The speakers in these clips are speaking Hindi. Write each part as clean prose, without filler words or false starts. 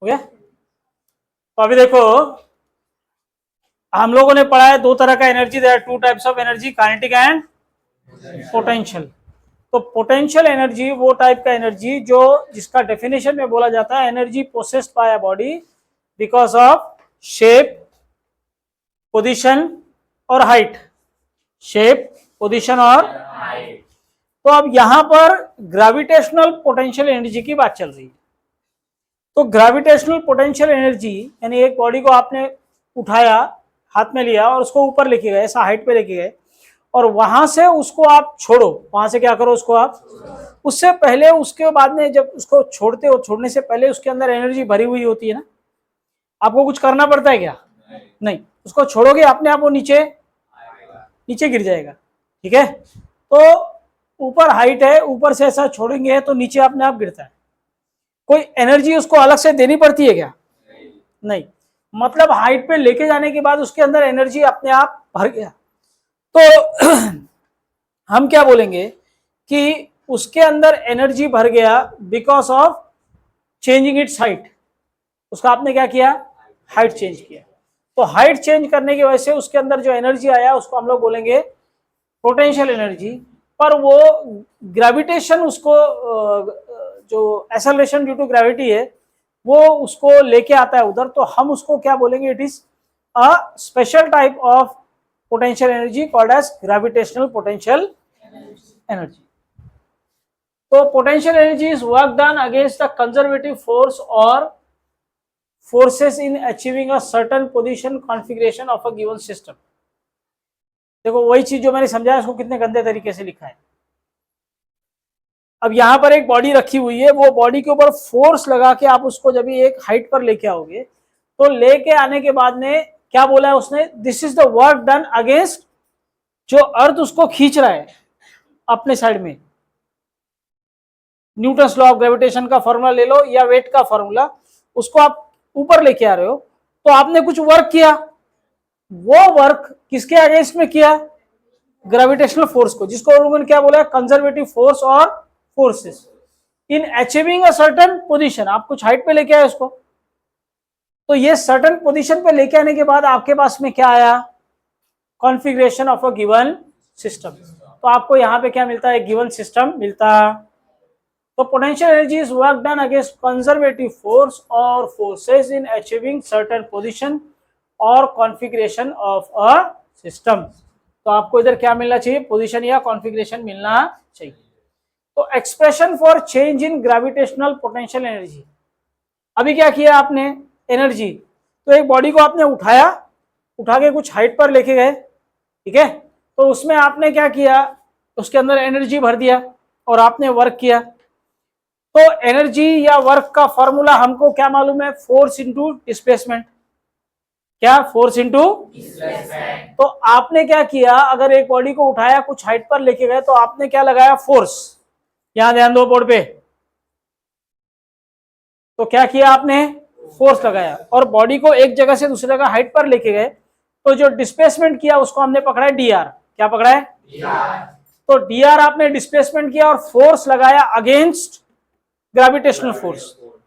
हो गया। तो अभी देखो हम लोगों ने पढ़ा है दो तरह का energy, there are two types of energy, kinetic and potential. तो पोटेंशियल एनर्जी वो टाइप का एनर्जी जो जिसका डेफिनेशन में बोला जाता है energy processed by a body because of shape, position और हाइट। शेप, पोजीशन और हाइट। तो अब यहां पर ग्रेविटेशनल पोटेंशियल एनर्जी की बात चल रही है। तो ग्रेविटेशनल पोटेंशियल एनर्जी यानी एक बॉडी को आपने उठाया, हाथ में लिया और उसको ऊपर लेके गए, ऐसा हाइट पे लेके गए, और वहां से उसको आप छोड़ो, वहां से क्या करो उसको आप, उससे पहले उसके बाद में जब उसको छोड़ते हो, छोड़ने से पहले उसके अंदर एनर्जी भरी हुई होती है ना, आपको कुछ करना पड़ता है क्या? नहीं, उसको छोड़ोगे अपने आप वो नीचे नीचे गिर जाएगा। ठीक है, तो ऊपर हाइट है, ऊपर से ऐसा छोड़ेंगे तो नीचे अपने आप गिरता है। कोई एनर्जी उसको अलग से देनी पड़ती है क्या? नहीं, मतलब हाइट पे लेके जाने के बाद उसके अंदर एनर्जी अपने आप भर गया। तो हम क्या बोलेंगे कि उसके अंदर एनर्जी भर गया because of changing it's height. उसका आपने क्या किया? हाइट चेंज किया। तो हाइट चेंज करने की वजह से उसके अंदर जो एनर्जी आया उसको हम लोग बोलेंगे पोटेंशियल एनर्जी। पर वो ग्रेविटेशन उसको जो एक्सेलरेशन ड्यू टू ग्रेविटी है वो उसको लेके आता है उधर, तो हम उसको क्या बोलेंगे? It is a special type of potential energy called as gravitational potential energy. तो potential energy is work done against the conservative force और forces in achieving a certain position configuration of a given system। देखो वही चीज जो मैंने समझाया उसको कितने गंदे तरीके से लिखा है। अब यहां पर एक बॉडी रखी हुई है, वो बॉडी के ऊपर फोर्स लगा के आप उसको जब एक हाइट पर लेके आओगे, तो लेके आने के बाद में क्या बोला है उसने? This is the work done against, जो अर्थ उसको खींच रहा है अपने साइड में। न्यूटन्स लॉ ऑफ ग्रेविटेशन का फॉर्मूला ले लो या वेट का फॉर्मूला, उसको आप ऊपर लेके आ रहे हो, तो आपने कुछ वर्क किया। वो वर्क किसके अगेंस्ट में किया? ग्रेविटेशनल फोर्स को, जिसको लोगों ने क्या बोला? कंजर्वेटिव फोर्स और forces in achieving a certain position. आप कुछ हाइट पे लेके आए उसको, तो ये सर्टेन पोजीशन पे लेके आने के बाद आपके पास में क्या आया? Configuration of a given system. तो आपको यहां पे क्या मिलता है? गिवन सिस्टम मिलता। तो potential energy is work done against conservative force और forces in achieving certain position और कॉन्फ़िगरेशन ऑफ अ सिस्टम। तो आपको इधर क्या मिलना चाहिए? पोजीशन या कॉन्फ़िगरेशन मिलना चाहिए। तो expression for change in gravitational potential energy. अभी क्या किया आपने? एनर्जी, तो एक बॉडी को आपने उठाया, उठा के कुछ हाइट पर लेके गए, ठीक है, तो उसमें आपने क्या किया? उसके अंदर एनर्जी भर दिया और आपने वर्क किया। तो एनर्जी या वर्क का फॉर्मूला हमको क्या मालूम है? Force into displacement. क्या? Force into displacement. तो आपने क्या किया? अगर एक बॉडी को उठाया, कुछ हाइट पर लेके गए, तो आपने क्या लगाया? फोर्स। यहां ध्यान दो बोर्ड पे। तो क्या किया आपने? फोर्स लगाया और बॉडी को एक जगह से दूसरी जगह हाइट पर लेके गए, तो जो डिस्प्लेसमेंट किया उसको हमने पकड़ा है डीआर। क्या पकड़ा है? डीआर। तो डीआर आपने डिस्प्लेसमेंट किया और फोर्स लगाया against gravitational force.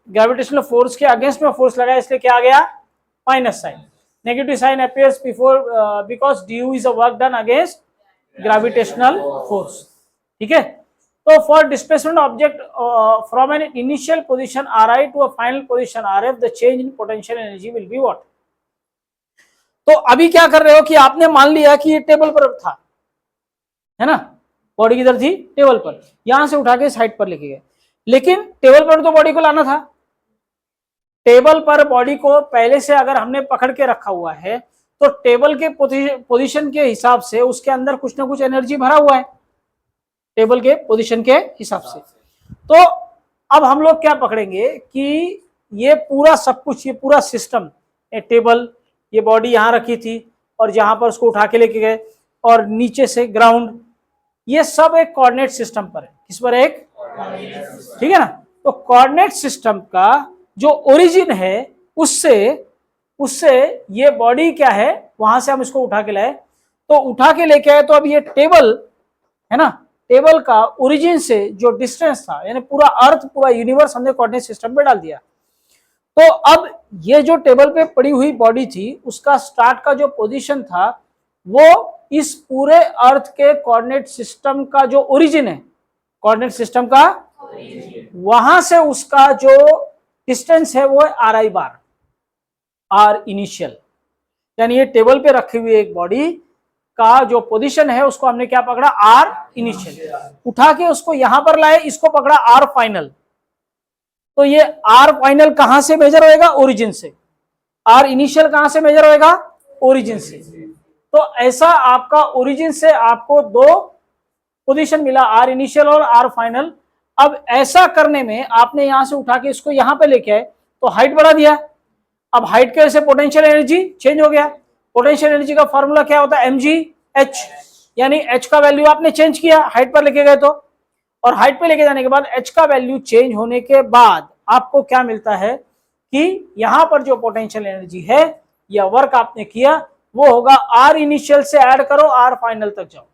Gravitational force के अगेंस्ट में फोर्स लगाया, इसलिए क्या आ गया? Minus sign. Negative sign appears before because due is a work done against gravitational force. ठीक है, तो for displacement object from an initial position Ri to a final position Rf the change in potential energy will be what? तो अभी क्या कर रहे हो कि आपने मान लिया कि ये टेबल पर था, है ना, बॉडी किधर थी? टेबल पर। यहां से उठा के साइड पर लेके गए, लेकिन टेबल पर तो बॉडी को लाना था। टेबल पर बॉडी को पहले से अगर हमने पकड़ के रखा हुआ है, तो टेबल के पोजीशन के हिसाब से उसके अंदर कुछ ना कुछ एनर्जी भरा हुआ है, टेबल के पोजीशन के हिसाब से। तो अब हम लोग क्या पकड़ेंगे कि ये पूरा सब कुछ, ये पूरा सिस्टम, ये टेबल, ये बॉडी यहां रखी थी और जहां पर उसको उठा के लेके गए, और नीचे से ग्राउंड, ये सब एक कोऑर्डिनेट सिस्टम पर है। किस पर? एक, ठीक है ना। तो कोऑर्डिनेट सिस्टम का जो ओरिजिन है उससे ये बॉडी क्या है, वहां से हम इसको उठा के लाए, तो उठा के लेके आए, तो अब ये टेबल है ना, टेबल का ओरिजिन से जो डिस्टेंस था, यानी पूरा अर्थ, पूरा यूनिवर्स हमने कोऑर्डिनेट सिस्टम पे डाल दिया। तो अब ये जो टेबल पे पड़ी हुई बॉडी थी उसका स्टार्ट का जो पोजीशन था वो इस पूरे अर्थ के कोऑर्डिनेट सिस्टम का जो ओरिजिन है, कोऑर्डिनेट सिस्टम का वहां से उसका जो डिस्टेंस है वो है R I bar, R initial. यानी ये टेबल पे रखी हुई एक बॉडी का जो पोजीशन है उसको हमने क्या पकड़ा, आर इनिशियल। उठा के उसको यहां पर लाए, इसको पकड़ा आर फाइनल। तो ये आर फाइनल कहां से मेजर होएगा, ओरिजिन से। आर इनिशियल कहां से मेजर होएगा, ओरिजिन से। तो ऐसा आपका ओरिजिन से आपको दो पोजीशन मिला, आर इनिशियल और आर फाइनल। अब ऐसा करने में आपने यहां से उठा के इसको यहां पे लेके आए तो हाइट बढ़ा दिया। अब हाइट के वजह से पोटेंशियल एनर्जी चेंज हो गया। पोटेंशियल एनर्जी का फॉर्मूला क्या होता है, mgh, यानी h का वैल्यू आपने चेंज किया हाइट पर लेके गए तो, और हाइट पे लेके जाने के बाद h का वैल्यू चेंज होने के बाद आपको क्या मिलता है कि यहां पर जो पोटेंशियल एनर्जी है या वर्क आपने किया वो होगा आर इनिशियल से ऐड करो आर फाइनल तक जाओ,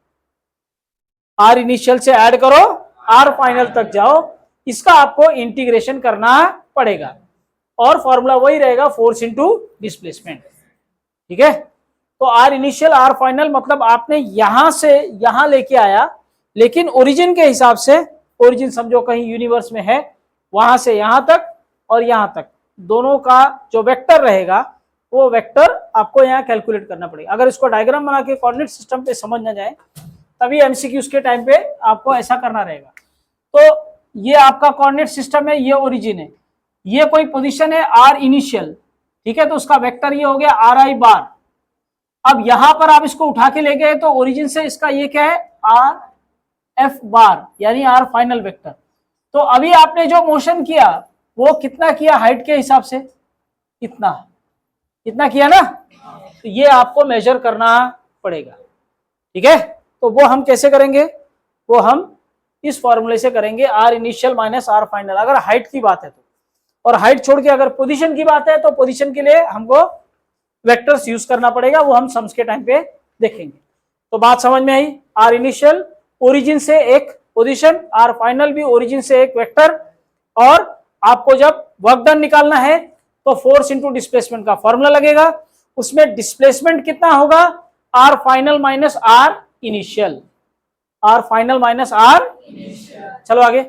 आर इनिशियल से ऐड करो आर फाइनल तक जाओ। इसका आपको इंटीग्रेशन करना पड़ेगा और फॉर्मूला वही रहेगा, फोर्स इंटू डिस्प्लेसमेंट। ठीक है, तो आर इनिशियल आर फाइनल मतलब आपने यहां से यहां लेके आया, लेकिन ओरिजिन के हिसाब से, ओरिजिन समझो कहीं यूनिवर्स में है, वहां से यहां तक और यहां तक दोनों का जो वेक्टर रहेगा वो वेक्टर आपको यहाँ कैलकुलेट करना पड़ेगा। अगर इसको डायग्राम बना के कोऑर्डिनेट सिस्टम पे समझ ना जाए तभी एमसीक्यूज के टाइम पे आपको ऐसा करना रहेगा। तो ये आपका कोऑर्डिनेट सिस्टम है, ये ओरिजिन है, ये कोई पोजीशन है आर इनिशियल, ठीक है, तो उसका वेक्टर ये हो गया आर आई बार। अब यहां पर आप इसको उठा के ले गए तो ओरिजिन से इसका ये क्या है, आर एफ बार, यानी आर फाइनल वेक्टर। तो अभी आपने जो मोशन किया वो कितना किया, हाइट के हिसाब से इतना इतना किया ना, तो ये आपको मेजर करना पड़ेगा। ठीक है, तो वो हम कैसे करेंगे, वो हम इस फॉर्मूले से करेंगे, R initial minus R final, अगर हाइट की बात है तो। और हाइट छोड़ के अगर पोजीशन की बात है तो पोजीशन के लिए हमको वेक्टर्स यूज करना पड़ेगा, वो हम सम्स के टाइम पे देखेंगे। तो बात समझ में आई, आर इनिशियल ओरिजिन से एक पोजीशन, आर फाइनल भी ओरिजिन से एक वेक्टर, और आपको जब वर्क डन निकालना है तो फोर्स इंटू डिस्प्लेसमेंट का फॉर्मूला लगेगा। उसमें डिस्प्लेसमेंट कितना होगा, R final minus R initial, R final minus R. चलो आगे।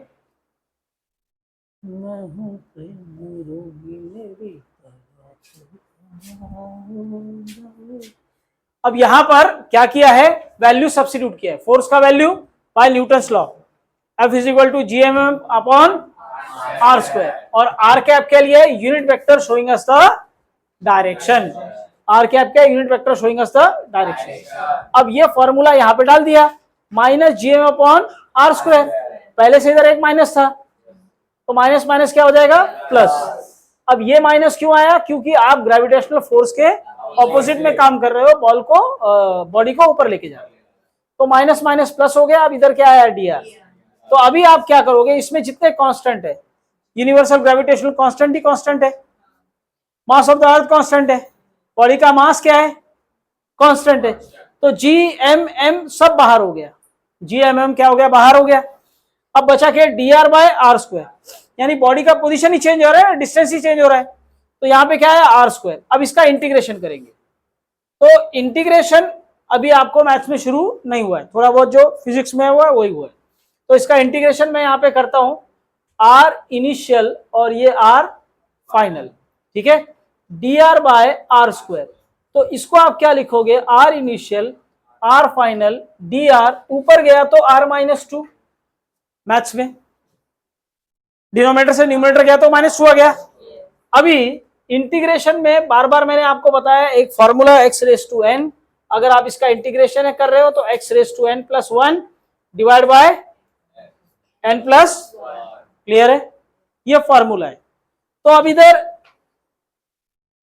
अब यहां पर क्या किया है, वैल्यू सब्स्टिट्यूट किया है, फोर्स का value by Newton's law, F is equal to G M M upon R square, और आर कैप के लिए unit vector showing us the direction, R cap के unit vector showing us the direction. अब ये फॉर्मूला यहां पे डाल दिया, minus G M upon R square, पहले से इधर एक माइनस था तो माइनस माइनस क्या हो जाएगा, प्लस। अब ये माइनस क्यों आया, क्योंकि आप ग्रेविटेशनल फोर्स के ऑपोजिट में काम कर रहे हो, बॉल को, बॉडी को ऊपर लेके जा रहे हो, तो माइनस माइनस प्लस हो गया। अब इधर क्या आया, डी आर। तो अभी आप क्या करोगे, इसमें जितने कांस्टेंट है, यूनिवर्सल ग्रेविटेशनल कांस्टेंट ही कांस्टेंट है, mass of the earth constant है, बॉडी का मास क्या है, कांस्टेंट है, तो जी एम एम सब बाहर हो गया, जी एम एम क्या हो गया, बाहर हो गया। अब बचा के D R by R square, यानी बॉडी का पोजीशन ही चेंज हो रहा है, डिस्टेंस ही चेंज हो रहा है, तो यहाँ पे क्या है, आर स्क्वायर। अब इसका इंटीग्रेशन करेंगे, तो इंटीग्रेशन अभी आपको मैथ्स में शुरू नहीं हुआ है, थोड़ा बहुत जो फिजिक्स में हुआ है वही हुआ है। तो इसका इंटीग्रेशन मैं यहाँ पे करता हूं, आर इनिशियल और ये आर फाइनल, ठीक है, D R by R square. तो इसको आप क्या लिखोगे, R initial R final D R, ऊपर गया तो आर माइनस टू, मैथ्स में डिनोमिनेटर से न्यूमरेटर गया तो माइनस टू आ गया। अभी इंटीग्रेशन में बार बार मैंने आपको बताया एक formula X raise to N, अगर आप इसका इंटीग्रेशन कर रहे हो तो X raise to N plus one divide by N plus, clear है, ये फॉर्मूला है। तो अब इधर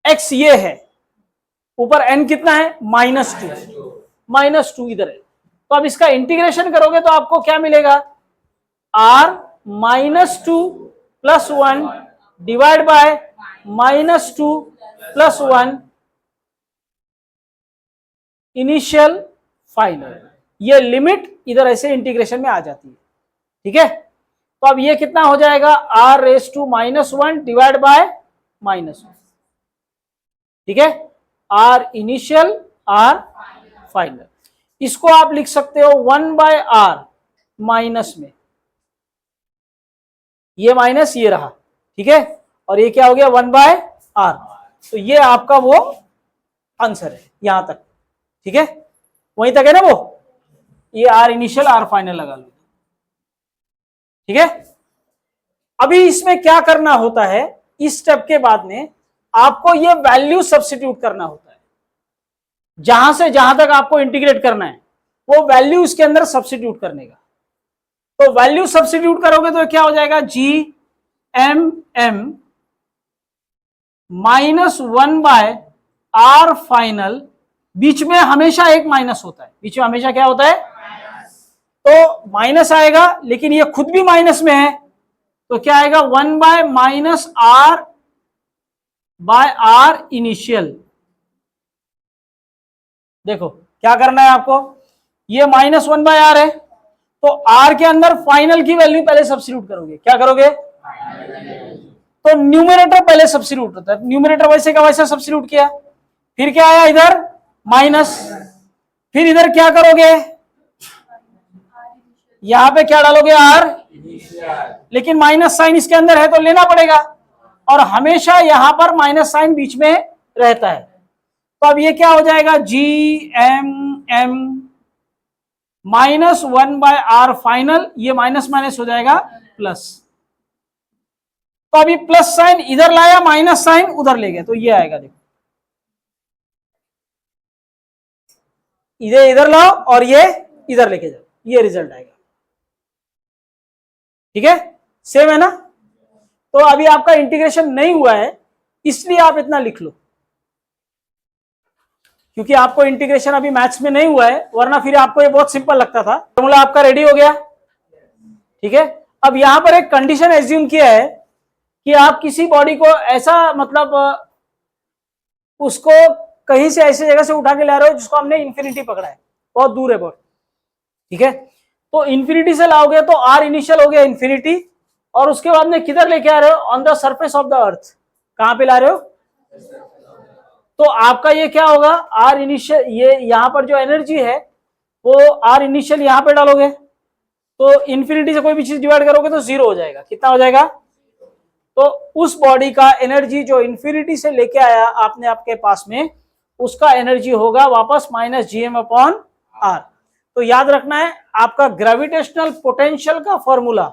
एक्स ये है, ऊपर एन कितना है, माइनस टू इधर है, तो अब इसका इंटीग्रेशन करोगे तो आपको क्या मिलेगा, R minus two plus one divide by minus two plus one initial final, ये लिमिट इधर ऐसे इंटीग्रेशन में आ जाती है। ठीक है, तो अब ये कितना हो जाएगा, R raise to minus one divide by minus हो, ठीक है, आर इनिशियल आर फाइनल। इसको आप लिख सकते हो 1/r माइनस में, ये माइनस ये रहा, ठीक है, और ये क्या हो गया 1/r। तो ये आपका वो आंसर है यहां तक, ठीक है, वहीं तक है ना वो, ये आर इनिशियल आर फाइनल लगा लो, ठीक है। अभी इसमें क्या करना होता है, इस स्टेप के बाद में आपको ये वैल्यू सब्स्टिट्यूट करना होता है, जहां से जहां तक आपको इंटीग्रेट करना है वो वैल्यू इसके अंदर सब्स्टिट्यूट करने का। तो वैल्यू सब्स्टिट्यूट करोगे तो क्या हो जाएगा, G M M -1/r final, बीच में हमेशा एक माइनस होता है, बीच में हमेशा क्या होता है, तो माइनस आएगा, लेकिन ये खुद भी माइनस में है, तो क्या आएगा 1/-r इनिशियल। देखो क्या करना है आपको, ये -1/r है, तो r के अंदर फाइनल की वैल्यू पहले सब्स्टिट्यूट करोगे, क्या करोगे, तो न्यूमरेटर पहले सब्स्टिट्यूट होता है, न्यूमरेटर वैसे का वैसा सब्स्टिट्यूट किया, फिर क्या आया इधर माइनस, फिर इधर क्या करोगे, यहां पे क्या डालोगे r, लेकिन माइनस साइन इसके अंदर है तो लेना पड़ेगा, और हमेशा यहां पर माइनस साइन बीच में रहता है। तो अब ये क्या हो जाएगा, G M M -1/r final, ये माइनस माइनस हो जाएगा प्लस, तो अभी प्लस साइन इधर लाया, माइनस साइन उधर ले गया, तो ये आएगा, देखो इधर इधर लाओ और ये इधर लेके जाओ, ये रिजल्ट आएगा, ठीक है, सेम है ना। तो अभी आपका इंटीग्रेशन नहीं हुआ है, इसलिए आप इतना लिख लो, क्योंकि आपको इंटीग्रेशन अभी मैथ्स में नहीं हुआ है, वरना फिर आपको ये बहुत सिंपल लगता था। फॉर्मूला आपका रेडी हो गया, ठीक है। अब यहां पर एक कंडीशन एज्यूम किया है कि आप किसी बॉडी को ऐसा, मतलब उसको कहीं से ऐसी जगह से उठा के ला रहे हो जिसको हमने इंफिनिटी पकड़ा है, बहुत दूर है बहुत, ठीक है, तो इंफिनिटी से लाओगे तो आर इनिशियल हो गया इंफिनिटी, और उसके बाद में किधर लेके आ रहे हो, on the surface of the अर्थ, कहां पे ला रहे हो, तो आपका ये क्या होगा, आर इनिशियल, ये यहां पर जो एनर्जी है वो आर इनिशियल यहां पे डालोगे, तो इंफिनिटी से कोई भी चीज डिवाइड करोगे तो 0 हो जाएगा, कितना हो जाएगा, तो उस बॉडी का एनर्जी जो इंफिनिटी से लेके आया आपने आपके पास में, उसका एनर्जी होगा वापस -gm/r। तो याद रखना है आपका ग्रेविटेशनल पोटेंशियल का फॉर्मूला,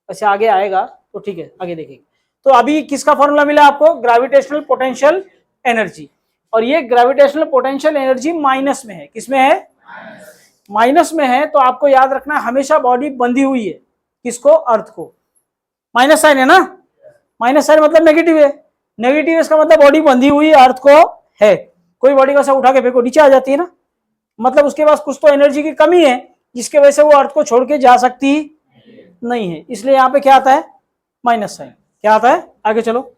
वैसे आगे आएगा तो ठीक है, आगे देखेंगे। तो अभी किसका फॉर्मूला मिला आपको, ग्रेविटेशनल पोटेंशियल एनर्जी, और ये ग्रेविटेशनल पोटेंशियल एनर्जी माइनस में है, किसमें है, माइनस में है, तो आपको याद रखना हमेशा बॉडी बंधी हुई है, किसको, अर्थ को, माइनस साइन है ना, माइनस साइन मतलब नेगेटिव है, नेगेटिव इसका मतलब बॉडी बंधी हुई अर्थ को है। कोई बॉडी को ऐसा उठा के फेंको नीचे आ जाती है ना, मतलब उसके पास कुछ तो एनर्जी की कमी है जिसके वजह से वो अर्थ को छोड़ के जा सकती नहीं है, इसलिए यहां पे क्या आता है, माइनस साइन, क्या आता है, आगे चलो।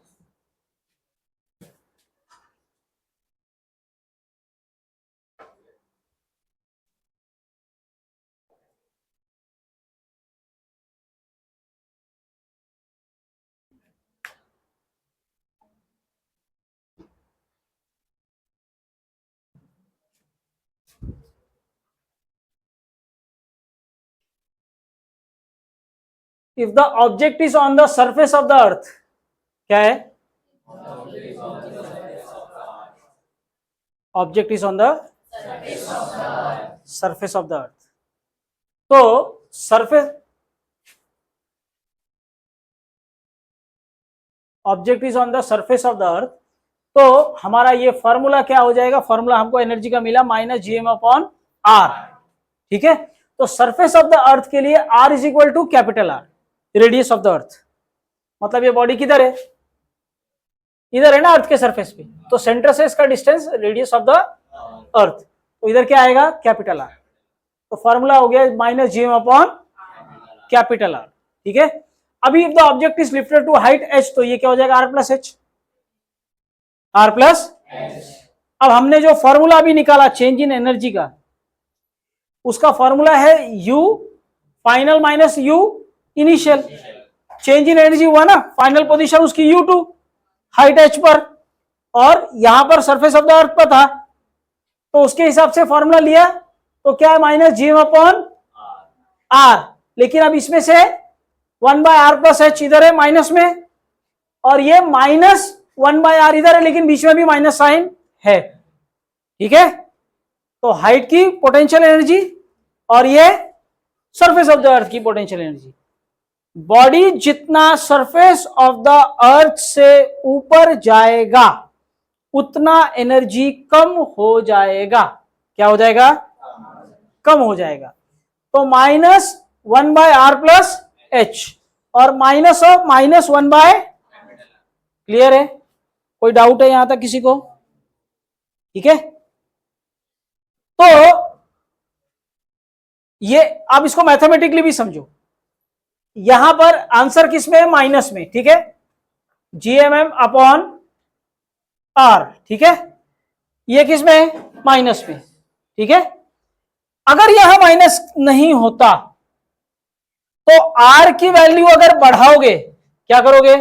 If the object is on the surface of the earth, क्या है, object is on the surface of the earth, तो surface, object is on the surface of the earth, तो हमारा ये फॉर्मूला क्या हो जाएगा, फॉर्मूला हमको एनर्जी का मिला -gm/r, ठीक है। तो सरफेस ऑफ द अर्थ के लिए r is equal to capital R, radius of the earth, मतलब ये बॉडी किधर है, इधर है ना अर्थ के सरफेस पे, तो सेंटर से इसका distance radius of the earth, तो इधर क्या आएगा, कैपिटल R, तो फॉर्मूला हो गया -gm/R, ठीक है। अभी if the object is lifted to height h, तो ये क्या हो जाएगा, r + h, r + h। अब हमने जो फॉर्मूला अभी निकाला चेंज इन एनर्जी का, उसका फॉर्मूला है u final - u initial, change in energy हुआ ना, फाइनल पोजीशन उसकी u2, हाइट h पर, और यहां पर सरफेस ऑफ द अर्थ पर था, तो उसके हिसाब से फॉर्मूला लिया, तो क्या है माइनस gm अपॉन r। लेकिन अब इसमें से 1/r प्लस h इधर है माइनस में, और ये माइनस 1/r इधर है, लेकिन बीच में भी माइनस साइन है, ठीक है। तो हाइट की पोटेंशियल एनर्जी और ये सरफेस ऑफ द अर्थ की पोटेंशियल एनर्जी। बॉडी जितना सरफेस ऑफ द अर्थ से ऊपर जाएगा उतना एनर्जी कम हो जाएगा। क्या हो जाएगा? कम हो जाएगा। तो माइनस 1/r प्लस h और माइनस ऑफ माइनस 1/, क्लियर है? कोई डाउट है यहां तक किसी को? ठीक है, तो ये अब इसको मैथमेटिकली भी समझो। यहां पर आंसर किस में है? माइनस में, ठीक है, GMM अपॉन R, ठीक है। ये किस में है? माइनस में, ठीक है। अगर यहां माइनस नहीं होता तो R की वैल्यू अगर बढ़ाओगे, क्या करोगे?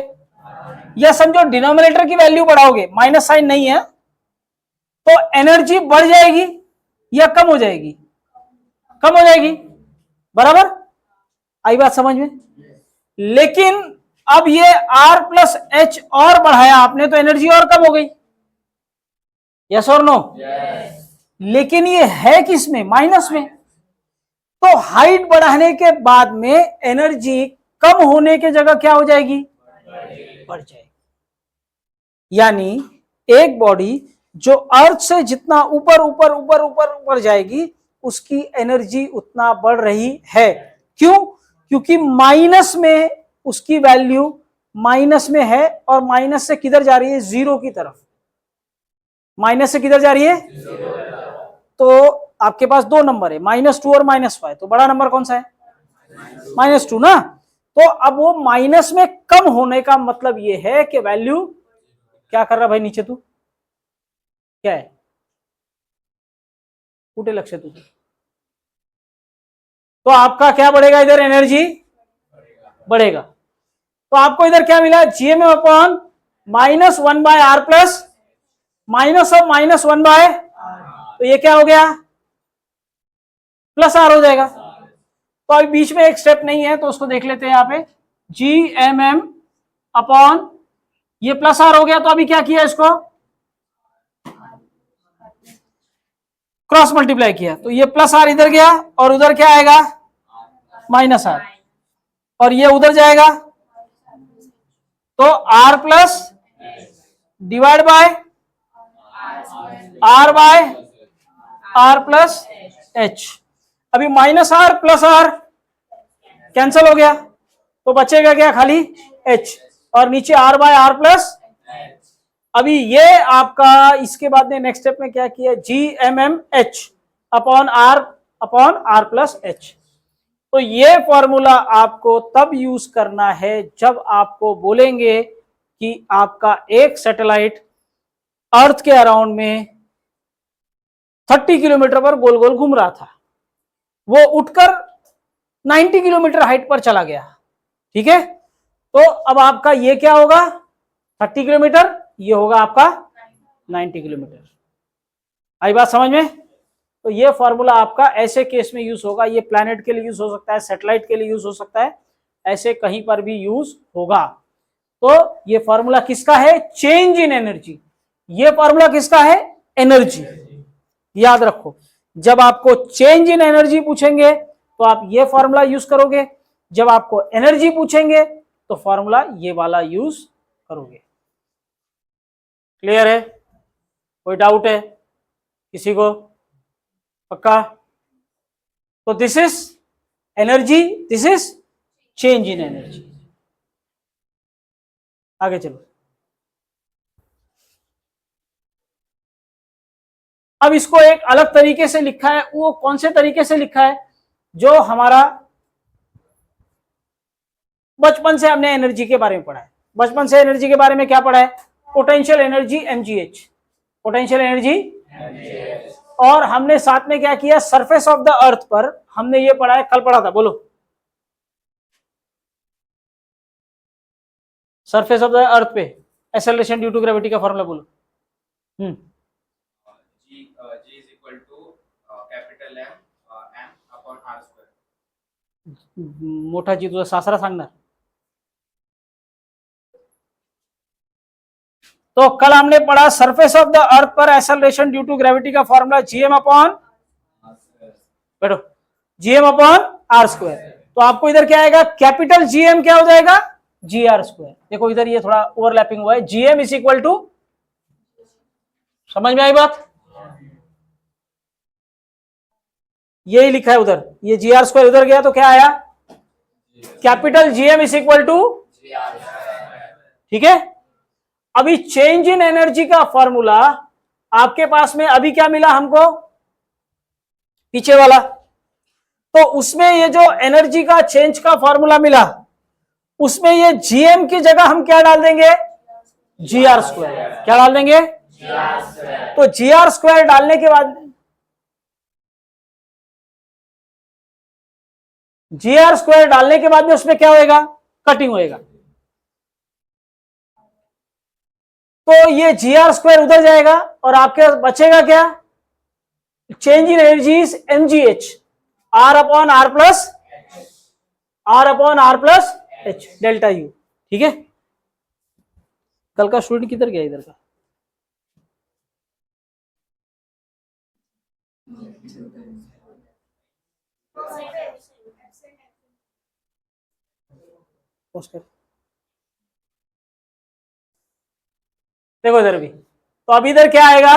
या समझो डिनोमिनेटर की वैल्यू बढ़ाओगे, माइनस साइन नहीं है, तो एनर्जी बढ़ जाएगी या कम हो जाएगी? कम हो जाएगी, बराबर? आई बात समझ में? लेकिन अब ये R प्लस H और बढ़ाया आपने तो एनर्जी और कम हो गई, यस और नो? लेकिन ये है किस में? माइनस में। तो हाइट बढ़ाने के बाद में एनर्जी कम होने की जगह क्या हो जाएगी? बढ़ जाएगी। यानी एक बॉडी जो अर्थ से जितना ऊपर ऊपर ऊपर ऊपर ऊपर जाएगी उसकी एनर्जी उतना बढ़ रही है। क्यों? क्योंकि माइनस में उसकी वैल्यू माइनस में है, और माइनस से किधर जा रही है? जीरो की तरफ। माइनस से किधर जा रही है? तो आपके पास दो नंबर है, -2 और -5, तो बड़ा नंबर कौन सा है? -2 ना। तो अब वो माइनस में कम होने का मतलब ये है कि वैल्यू क्या कर रहा भाई नीचे तू? क्या है? कुठे लक्ष है तुझे? तो आपका क्या बढ़ेगा? इधर एनर्जी बढ़ेगा। तो आपको इधर क्या मिला? GMM upon -1/r plus minus of -1/, तो ये क्या हो गया? प्लस r हो जाएगा। तो अभी बीच में एक स्टेप नहीं है तो उसको देख लेते हैं यहां पे। GMM अपॉन ये प्लस r हो गया, तो अभी क्या किया? इसको क्रॉस मल्टीप्लाई किया, तो ये प्लस r इधर गया और उधर क्या आएगा? -r, और ये उधर जाएगा तो r plus divide by r plus h। अभी -r प्लस r कैंसल हो गया, तो बचेगा क्या? खाली h, और नीचे r प्लस। अभी ये आपका इसके बाद में नेक्स्ट स्टेप में क्या किया? GMM H upon r plus h। तो ये फॉर्मूला आपको तब यूज करना है जब आपको बोलेंगे कि आपका एक सैटेलाइट अर्थ के अराउंड में 30 किलोमीटर पर गोल गोल घूम रहा था, वो उठकर 90 किलोमीटर हाइट पर चला गया, ठीक है। तो अब आपका ये क्या होगा? 30 किलोमीटर, ये होगा आपका 90 किलोमीटर। आई बात समझ में? तो ये फॉर्मूला आपका ऐसे केस में यूज होगा। ये प्लैनेट के लिए यूज हो सकता है, सैटेलाइट के लिए यूज हो सकता है, ऐसे कहीं पर भी यूज होगा। तो ये फॉर्मूला किसका है? Change in energy. ये फॉर्मूला किसका है? एनर्जी। याद रखो, जब आपको चेंज इन एनर्जी पूछेंगे तो आप ये फॉर्मूला यूज करोगे, जब आपको एनर्जी पूछेंगे तो फॉर्मूला ये वाला यूज करोगे। क्लियर है? कोई डाउट है किसी को? पक्का? तो this is energy, this is change in energy. आगे चलो। अब इसको एक अलग तरीके से लिखा है। वो कौन से तरीके से लिखा है? जो हमारा बचपन से हमने एनर्जी के बारे में पढ़ा है। बचपन से एनर्जी के बारे में क्या पढ़ा है? Potential energy mgh, potential energy. और हमने साथ में क्या किया? सरफेस ऑफ द अर्थ पर हमने ये पढ़ा है, कल पढ़ा था, बोलो। सरफेस ऑफ द अर्थ पे एक्सेलरेशन ड्यू टू ग्रेविटी का फॉर्मूला बोलो। G is equal to capital M upon R square. मोठा जी तुझा सासरा सांगणार। तो कल हमने पढ़ा सरफेस ऑफ द अर्थ पर एक्सेलरेशन ड्यू टू ग्रेविटी का फॉर्मूला जीएम अपॉन, बैठो, जीएम अपॉन आर स्क्वायर। तो आपको इधर क्या आएगा, कैपिटल जीएम क्या हो जाएगा, जी आर स्क्वायर। देखो इधर ये थोड़ा ओवरलैपिंग हुआ है, जीएम इज इक्वल टू, समझ में आई बात, यही लिखा है उधर, ये जी आर स्क्वायर उधर गया तो क्या आया, capital GM is equal to, ठीक है। अभी चेंज इन एनर्जी का फॉर्मूला आपके पास में अभी क्या मिला हमको, पीछे वाला, तो उसमें ये जो एनर्जी का चेंज का फॉर्मूला मिला, उसमें ये जीएम की जगह हम क्या डाल देंगे, जी आर स्क्वायर। क्या डाल देंगे, तो जी आर स्क्वायर डालने के बाद, जी आर स्क्वायर डालने के बाद में उसमें क्या होएगा, कटिंग होएगा। तो ये जी आर स्क्वायर उधर जाएगा और आपके बचेगा क्या, change in energy is MGH, R upon R plus, R upon R plus H delta U, ठीक है। कल का स्टूडेंट किधर गया, इधर का, देखो इधर भी, तो अब इधर क्या आएगा,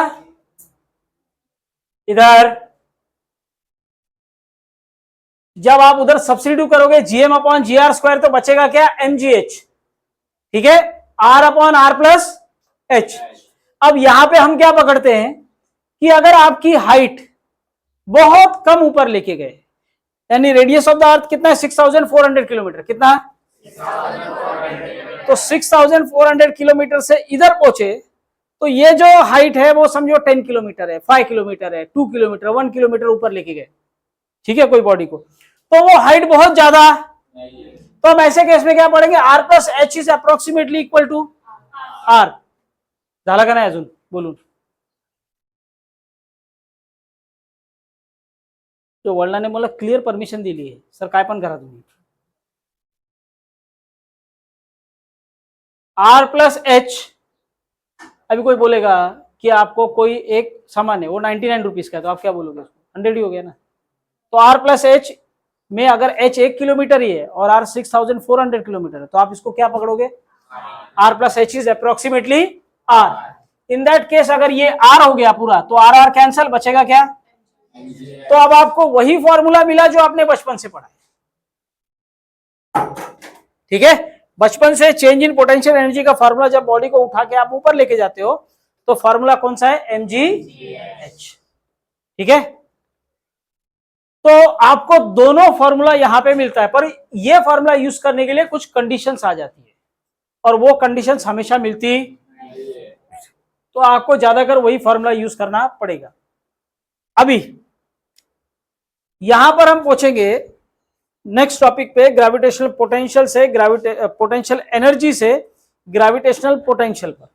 इधर जब आप उधर सब्स्टिट्यूट करोगे GM upon G R square तो बचेगा क्या, एमजीएच, ठीक है, R upon R plus H. अब यहां पे हम क्या पकड़ते हैं कि अगर आपकी हाइट बहुत कम ऊपर लेके गए, यानी रेडियस ऑफ द अर्थ कितना है, 6400 किलोमीटर, कितना, तो 6400 किलोमीटर से इधर पहुंचे, तो ये जो हाइट है वो समझो 10 किलोमीटर है, 5 किलोमीटर है, 2 किलोमीटर, 1 किलोमीटर ऊपर लेके गए, ठीक है, कोई बॉडी को, तो वो हाइट बहुत ज्यादा, तो हम ऐसे केस में क्या पढ़ेंगे, R plus H is approximately equal to R. झाला का नाही अजून बोलून, तो वडिलांनी मला क्लिअर परमिशन दिली आहे, सर काय पण करा तुम्ही, आर प्लस एच। अभी कोई बोलेगा कि आपको कोई एक सामान है वो 99 रुपीज का है, तो आप क्या बोलोगे, 100 ही हो गया ना। तो आर प्लस एच में अगर एच 1 किलोमीटर ही है और आर 6400 किलोमीटर है, तो आप इसको क्या पकड़ोगे, R plus H is approximately R. In that case अगर ये आर हो गया पूरा, तो आर आर कैंसल, बचेगा क्या, तो अब आपको वही फॉर्मूला मिला जो आपने बचपन से पढ़ा है, ठीक है। बचपन से चेंज इन पोटेंशियल एनर्जी का फॉर्मूला जब बॉडी को उठा के आप ऊपर लेके जाते हो, तो फॉर्मूला कौन सा है, mgh, ठीक है। तो आपको दोनों फॉर्मूला यहां पे मिलता है, पर यह फॉर्मूला यूज करने के लिए कुछ कंडीशंस आ जाती है, और वो कंडीशंस हमेशा मिलती, तो आपको ज्यादातर वही फॉर्मूला यूज करना पड़ेगा। अभी यहां पर हम पूछेंगे नेक्स्ट टॉपिक पे, ग्रेविटेशनल पोटेंशियल से पोटेंशियल एनर्जी से ग्रेविटेशनल पोटेंशियल पर।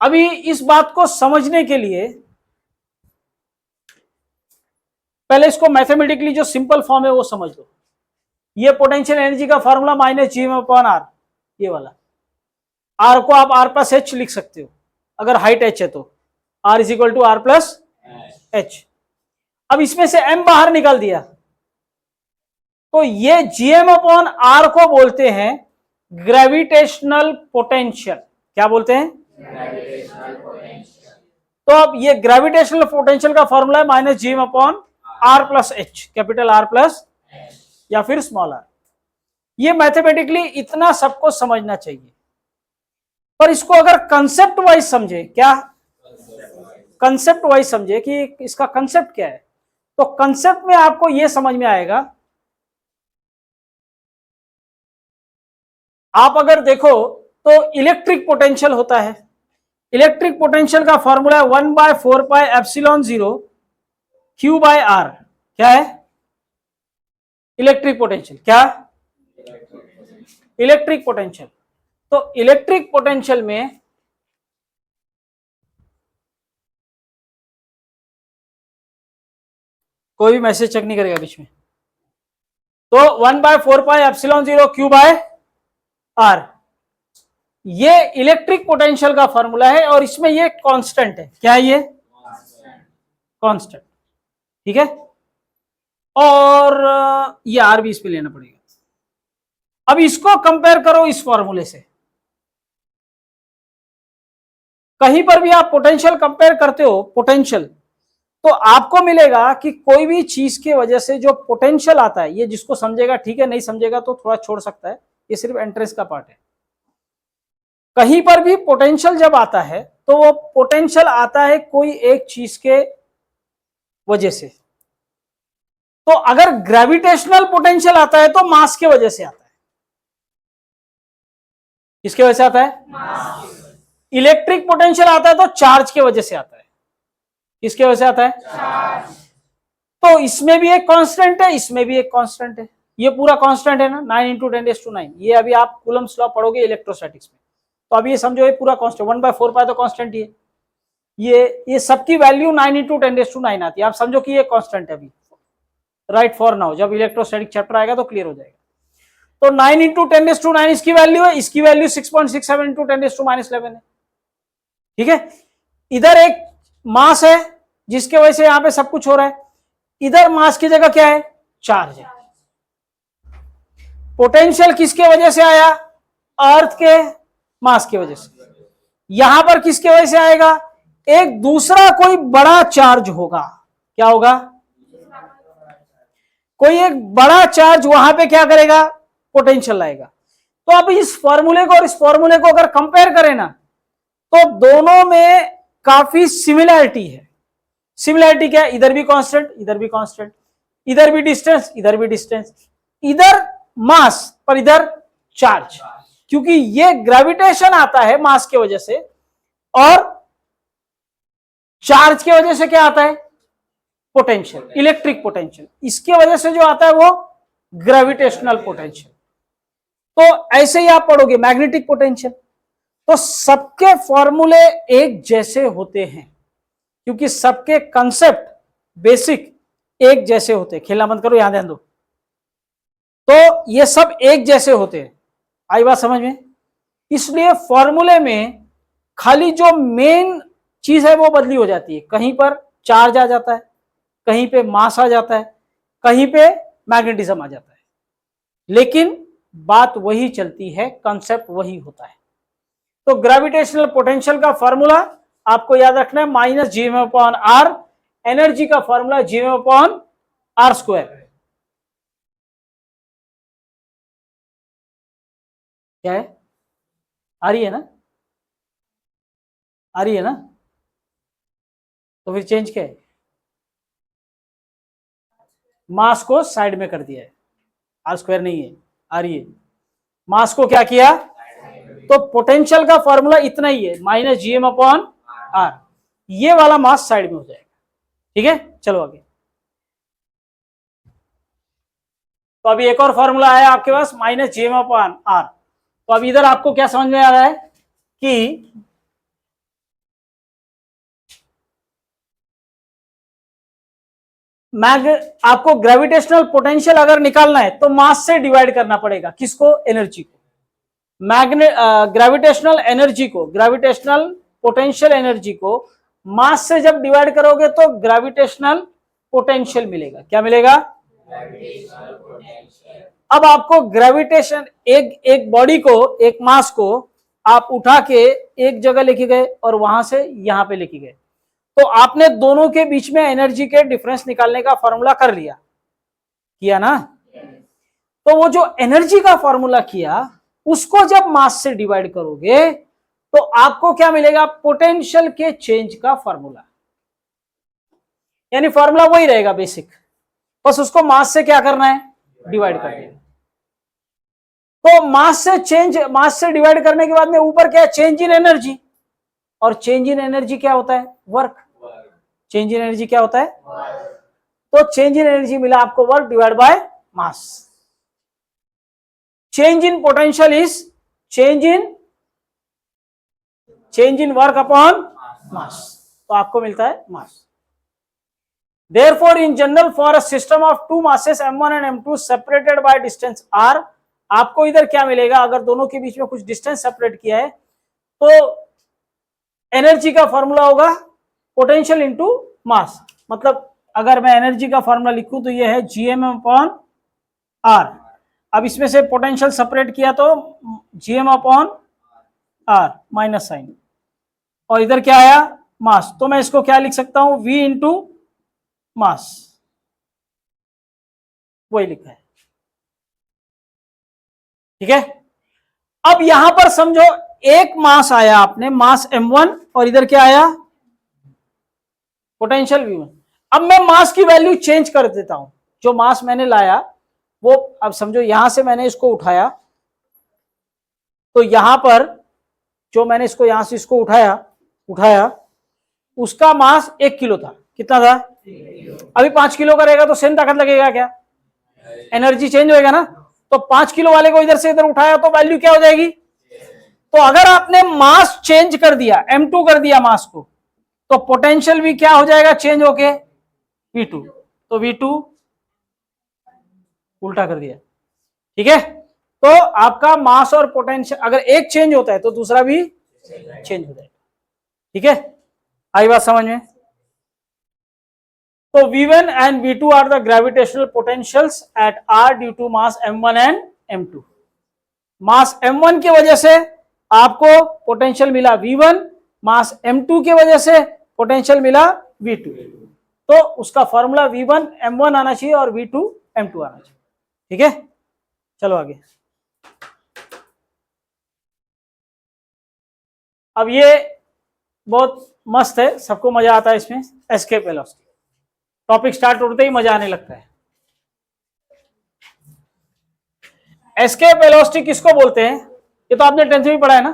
अभी इस बात को समझने के लिए पहले इसको मैथमेटिकली जो सिंपल फॉर्म है वो समझ लो। ये पोटेंशियल एनर्जी का formula minus G M upon R, ये वाला आर को आप आर प्लस एच लिख सकते हो, अगर हाइट एच है तो R is equal to R plus H. अब इसमें से एम बाहर निकाल दिया, तो ये जीएम अपॉन आर को बोलते हैं ग्रेविटेशनल पोटेंशियल। क्या बोलते हैं, ग्रेविटेशनल पोटेंशियल। तो अब ये ग्रेविटेशनल पोटेंशियल का फॉर्मूला है minus GM upon R plus H, capital R plus या फिर स्मॉल आर। ये मैथमेटिकली इतना सबको समझना चाहिए, पर इसको अगर कंसेप्ट वाइज समझे, क्या कंसेप्ट वाइज समझे कि इसका कंसेप्ट क्या है, तो कंसेप्ट में आपको यह समझ में आएगा। आप अगर देखो तो इलेक्ट्रिक पोटेंशियल होता है, इलेक्ट्रिक पोटेंशियल का फॉर्मूला है 1/4 pi epsilon 0 Q by R. क्या है इलेक्ट्रिक पोटेंशियल, क्या इलेक्ट्रिक पोटेंशियल। तो इलेक्ट्रिक पोटेंशियल में कोई भी मैसेज चेक नहीं करेगा बीच में। तो 1/4πε0 Q बाय R, ये इलेक्ट्रिक पोटेंशियल का फॉर्मूला है और इसमें ये कांस्टेंट है। क्या है ये? कांस्टेंट। ठीक है, और ये R भी इस पे लेना पड़ेगा। अब इसको कंपेयर करो इस फॉर्मूले से। कहीं पर भी आप पोटेंशियल कंपेयर करते हो, पोटेंशियल, तो आपको मिलेगा कि कोई भी चीज के वजह से जो पोटेंशियल आता है, ये जिसको समझेगा ठीक है, नहीं समझेगा तो थोड़ा छोड़ सकता है, ये सिर्फ एंट्रेंस का पार्ट है। कहीं पर भी पोटेंशियल जब आता है तो वो पोटेंशियल आता है कोई एक चीज के वजह से। तो अगर ग्रेविटेशनल पोटेंशियल आता है तो मास के वजह से आता है। किसके वजह से आता है? इलेक्ट्रिक पोटेंशियल आता है तो चार्ज के वजह से आता है। किसके वजह से आता है? चार्ज। तो इसमें भी एक कांस्टेंट है, इसमें भी एक कांस्टेंट है। ये पूरा कांस्टेंट है ना, 9 × 10⁹। ये अभी आप कूलम्स लॉ पढ़ोगे इलेक्ट्रोस्टैटिक्स में, तो अभी ये समझो ये पूरा कांस्टेंट 1/4π तो कांस्टेंट ही है। ये सबकी वैल्यू 9 × 10⁹ आती है। आप समझो कि ये कांस्टेंट है अभी, राइट फॉर नाउ। जब इलेक्ट्रोस्टैटिक चैप्टर आएगा तो क्लियर हो जाएगा। तो 9 × 10⁹ इसकी वैल्यू है, इसकी वैल्यू 6.67 × 10⁻11 है। ठीक है, इधर एक मास है जिसके वजह से यहां पे सब कुछ हो रहा है, इधर मास की जगह क्या है? चार्ज है। पोटेंशियल किसके वजह से आया? अर्थ के मास की वजह से। यहां पर किसके वजह से आएगा? एक दूसरा कोई बड़ा चार्ज होगा। क्या होगा? कोई एक बड़ा चार्ज वहां पे क्या करेगा? पोटेंशियल लाएगा। तो अब इस फॉर्मूले को और इस फॉर्मूले को अगर कंपेयर करें ना, तो दोनों में काफी सिमिलैरिटी है। सिमिलैरिटी क्या है? इधर भी कांस्टेंट, इधर भी कांस्टेंट, इधर भी डिस्टेंस, इधर भी डिस्टेंस, इधर मास पर इधर चार्ज। क्योंकि ये ग्रेविटेशन आता है मास के वजह से, और चार्ज के वजह से क्या आता है? Potential, electric potential. इसके वजह से जो आता है वो ग्रेविटेशनल पोटेंशियल। तो ऐसे ही आप पढ़ोगे मैग्नेटिक पोटेंशियल। तो सबके फॉर्मूले एक जैसे होते हैं क्योंकि सबके कंसेप्ट बेसिक एक जैसे होते हैं। खेलना बंद करो, यहां ध्यान दो। तो ये सब एक जैसे होते हैं। आई बात समझ में? इसलिए फॉर्मूले में खाली जो मेन चीज है वो बदली हो जाती है। कहीं पर चार्ज आ जाता है, कहीं पे मास आ जाता है, कहीं पे मैग्नेटिज्म आ जाता है, लेकिन बात वही चलती है, कंसेप्ट वही होता है। तो ग्रेविटेशनल पोटेंशियल का फॉर्मूला आपको याद रखना है, -gm/r। एनर्जी का फॉर्मूला gm/r²। क्या है? आ रही है ना? आ रही है ना? तो फिर चेंज क्या है? मास को साइड में कर दिया है, r² नहीं है, आ रही है। मास को क्या किया? तो पोटेंशियल का फॉर्मूला इतना ही है, -gm/r। ये वाला मास साइड में हो जाएगा। ठीक है, चलो आगे। तो अभी एक और फॉर्मूला है आपके पास, -gm/r। तो अब इधर आपको क्या समझ में आ रहा है कि आपको ग्रेविटेशनल पोटेंशियल अगर निकालना है तो मास से डिवाइड करना पड़ेगा। किसको? एनर्जी को। ग्रेविटेशनल एनर्जी को, ग्रेविटेशनल पोटेंशियल एनर्जी को मास से जब डिवाइड करोगे तो ग्रेविटेशनल पोटेंशियल मिलेगा। क्या मिलेगा? अब आपको ग्रेविटेशन, एक बॉडी को, एक मास को आप उठा के एक जगह लेके गए और वहां से यहां पे लेके गए, तो आपने दोनों के बीच में एनर्जी के डिफरेंस निकालने का फॉर्मूला कर लिया, किया ना? तो वो जो एनर्जी का फॉर्मूला किया उसको जब मास से डिवाइड करोगे तो आपको क्या मिलेगा? पोटेंशियल के चेंज का फॉर्मूला। यानी फॉर्मूला वही रहेगा बेसिक, बस उसको मास से क्या करना है? डिवाइड कर देना। तो मास से डिवाइड करने के बाद में ऊपर क्या है? Change in energy. और चेंज इन एनर्जी क्या होता है? वर्क। चेंज इन एनर्जी क्या होता है? तो चेंज इन एनर्जी मिला आपको work divide by mass. Change in potential is change in change in work upon mass, तो आपको मिलता है मास। Therefore, in general, for a system of two masses m1 and m2 separated by distance r, आपको इधर क्या मिलेगा, अगर दोनों के बीच में कुछ डिस्टेंस सेपरेट किया है तो एनर्जी का फॉर्मूला होगा पोटेंशियल इनटू मास। मतलब अगर मैं एनर्जी का फॉर्मूला लिखूं तो ये है gm अपॉन r। अब इसमें से पोटेंशियल सेपरेट किया तो gm upon r minus sign, और इधर क्या आया मास, तो मैं इसको क्या लिख सकता हूं v इंटू मास, वही लिखा है। ठीक है, अब यहां पर समझो एक मास आया, आपने मास m1 और इधर क्या आया पोटेंशियल v1। अब मैं मास की वैल्यू चेंज कर देता हूं, जो मास मैंने लाया वो, अब समझो यहां से मैंने इसको उठाया, तो यहां पर जो मैंने इसको यहां से इसको उठाया उसका मास 1 किलो था। कितना था? अभी 5 किलो का रहेगा तो सेम ताकत लगेगा क्या? एनर्जी चेंज होएगा ना। तो 5 किलो वाले को इधर से इधर उठाया तो वैल्यू क्या हो जाएगी? तो अगर आपने मास चेंज कर दिया, m2 कर दिया मास को, तो पोटेंशियल भी क्या हो जाएगा चेंज होके v2, तो v2 उल्टा कर दिया। ठीक है, तो आपका मास और पोटेंशियल अगर एक चेंज होता है तो दूसरा भी चेंज हो जाएगा। ठीक है, आई बात समझ में? तो v1 and v2 are the gravitational potentials at r due to mass m1 and m2। Mass m1 की वजह से आपको पोटेंशियल मिला v1, मास m2 की वजह से पोटेंशियल मिला v2, तो उसका फॉर्मूला v1 m1 आना चाहिए और v2 m2 आना चाहिए। ठीक है, चलो आगे। अब ये बहुत मस्त है, सबको मजा आता है इसमें, एस्केप वेलोसिटी। टॉपिक स्टार्ट होते ही मजा आने लगता है। एस्केप वेलोसिटी किसको बोलते हैं? ये तो आपने 10th में पढ़ा है ना।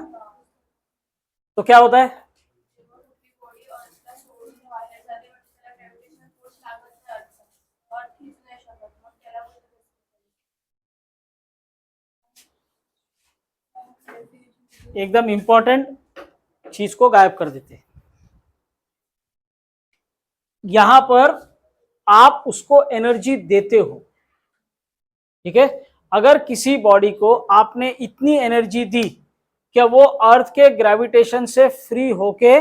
तो क्या होता है? एकदम इंपॉर्टेंट चीज को गायब कर देते हैं। यहां पर आप उसको एनर्जी देते हो। ठीक है, अगर किसी बॉडी को आपने इतनी एनर्जी दी कि वो अर्थ के ग्रेविटेशन से फ्री होके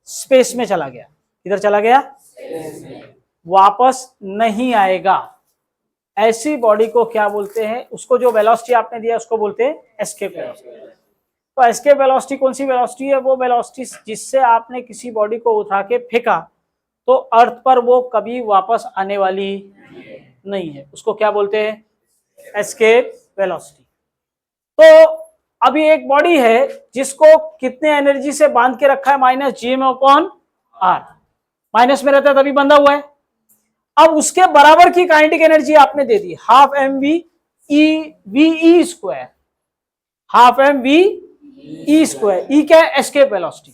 स्पेस में चला गया, किधर चला गया? वापस नहीं आएगा, ऐसी बॉडी को क्या बोलते हैं? उसको जो वेलोसिटी आपने दिया उसको बोलते हैं एस्केप वेलोसिटी। तो एस्केप वेलोसिटी कौन सी वेलोसिटी है? वो वेलोसिटी जिससे आपने किसी बॉडी को उठा के फेंका तो अर्थ पर वो कभी वापस आने वाली नहीं है, उसको क्या बोलते हैं? Escape velocity. तो अभी एक बॉडी है जिसको कितने एनर्जी से बांध के रखा है? Minus gm upon r, minus में रहता है तभी बंधा हुआ है। अब उसके बराबर की काइनेटिक एनर्जी आपने दे दी, half mv e square, half mv e square. E क्या है? Escape velocity.